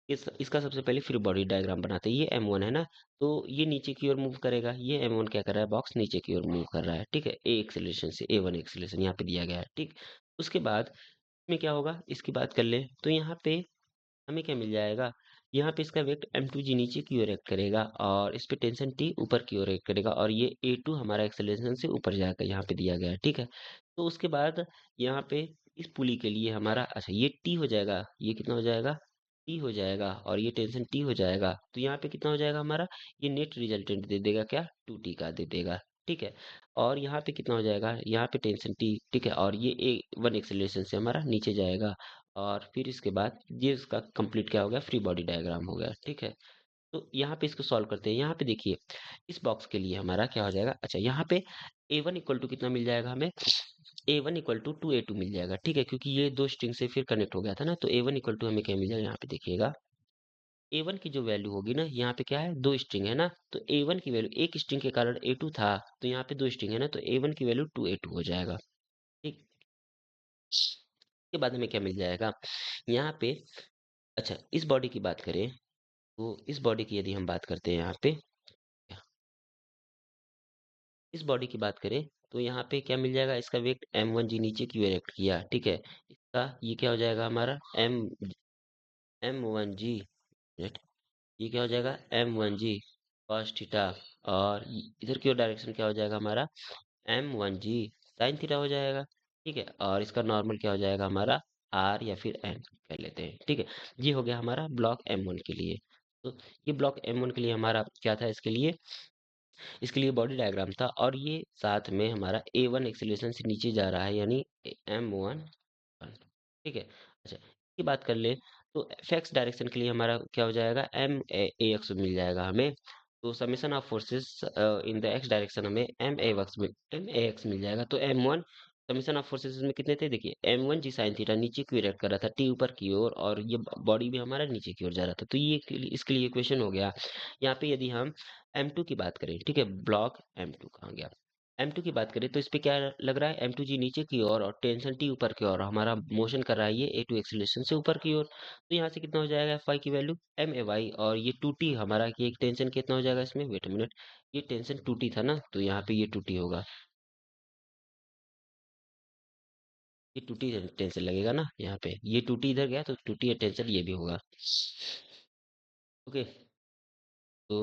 इसका सबसे पहले फ्री बॉडी डायग्राम बनाते हैं। ये M1 है ना, तो ये नीचे की ओर मूव करेगा, ये M1 क्या कर रहा है, बॉक्स नीचे की ओर मूव कर रहा है, ठीक है। ए एक्सेलरेशन से A1 एक्सेलरेशन यहाँ पे दिया गया है, ठीक। उसके बाद में क्या होगा, इसकी बात कर ले तो यहाँ पे हमें क्या मिल जाएगा, यहाँ पे इसका वेट M2G नीचे की ओर एक्ट करेगा और इस पे टेंशन T ऊपर की ओर एक्ट करेगा और ये A2 हमारा एक्सेलरेशन से ऊपर जाएगा, यहाँ पे दिया गया है, ठीक है। तो उसके बाद यहाँ पे इस पुली के लिए हमारा, अच्छा ये T हो जाएगा, ये कितना हो जाएगा, T हो जाएगा और ये टेंशन T हो जाएगा। तो यहाँ पे कितना हो जाएगा हमारा, ये नेट रिजल्टेंट दे देगा क्या, 2T का दे देगा, ठीक है। और यहाँ पे कितना हो जाएगा, यहाँ पे टेंशन T, ठीक है, और ये A1 एक्सेलरेशन से हमारा नीचे जाएगा। और फिर इसके बाद ये इसका कंप्लीट क्या हो गया, फ्री बॉडी डायग्राम हो गया, ठीक है। तो यहाँ पे इसको सॉल्व करते हैं। यहाँ पे देखिए इस बॉक्स के लिए हमारा क्या हो जाएगा, अच्छा यहाँ पे A1 इक्वल टू कितना मिल जाएगा हमें, A1 equal to to A2 मिल जाएगा, ठीक है, क्योंकि ये दो स्ट्रिंग से फिर कनेक्ट हो गया था ना। तो A1 इक्वल टू हमें क्या मिल जाएगा, यहाँ पे देखिएगा A1 की जो वैल्यू होगी ना, यहाँ पे क्या है, दो स्ट्रिंग है ना, तो A1 की वैल्यू एक स्ट्रिंग के कारण A2 था, तो यहाँ पे दो स्ट्रिंग है ना, तो A1 की वैल्यू 2A2 हो जाएगा। ठीक, के बाद हमें क्या मिल जाएगा यहाँ पे। अच्छा, इस बॉडी की बात करें, तो इस बॉडी की यदि हम बात करते हैं यहाँ पे, इस बॉडी की बात करें, तो यहाँ पे क्या मिल जाएगा, इसका वेट M1G नीचे की ओर एक्ट किया, ठीक है। इसका ये क्या हो जाएगा हमारा M1G, ये क्या हो जाएगा M1G cos थीटा, और इधर की ओर डायरेक्शन क्या हो जाएगा हमारा M1G sin थीटा हो जाएगा, ठीक है। और इसका नॉर्मल क्या हो जाएगा हमारा R या फिर N कर लेते हैं, ठीक है। ये हो गया हमारा ब्लॉक M1 के लिए। तो ये ब्लॉक M1 के लिए हमारा क्या था, इसके लिए बॉडी डायग्राम था, और ये साथ में हमारा A1 एक्सीलरेशन से नीचे जा रहा है, यानी M1, ठीक है। अच्छा, की बात कर ले, तो एफएक्स डायरेक्शन के लिए हमारा क्या हो जाएगा, एम ए एक्स मिल जाएगा हमें। तो summation of forces in the x direction हमें एम ए एक्स मिल जाएगा। तो M1 समेशन ऑफ फोर्सेस में कितने थे, देखिए M1G साइन थीटा नीचे की ओर एक्ट कर रहा था, टी ऊपर की ओर, और ये बॉडी भी हमारा नीचे की ओर जा रहा था, तो ये इसके लिए इक्वेशन हो गया। यहाँ पे यदि हम M2 की बात करें, ठीक है, ब्लॉक M2 कहाँ गया, M2 की बात करें, तो इस पे क्या लग रहा है, M2G नीचे की ओर और टेंशन T ऊपर की ओर, हमारा मोशन कर रहा है ये A2 एक्सीलरेशन से ऊपर की ओर। तो यहाँ से कितना हो जाएगा Fy की वैल्यू MAy, और ये 2T हमारा, कि एक टेंशन कितना हो जाएगा इसमें, वेट अ मिनट, ये टेंशन 2T था ना, तो यहाँ पे ये 2T होगा, ये 2T टेंशन लगेगा ना यहाँ पे, ये 2T इधर गया तो 2T टेंशन ये भी होगा। ओके, तो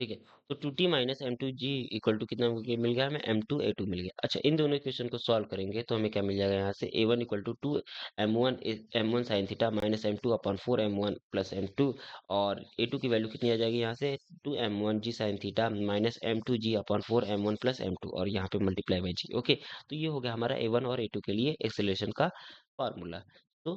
ठीक है, तो 2T minus M2G equal to कितना मिल गया हमें, M2A2 मिल गया। अच्छा, इन दोनों इक्वेशन को सॉल्व करेंगे तो हमें क्या मिल जाएगा, यहाँ से A1 equal to 2 M1 sine theta minus M2 upon 4 M1 plus M2, और A2 की वैल्यू कितनी आ जाएगी यहाँ से, 2 M1G sign theta minus M2G upon 4 M1 plus M2, और यहाँ पे मल्टीप्लाई बाई G। ओके, तो ये हो गया हमारा A1 और A2 के लिए एक्सेलरेशन का फॉर्मूला। तो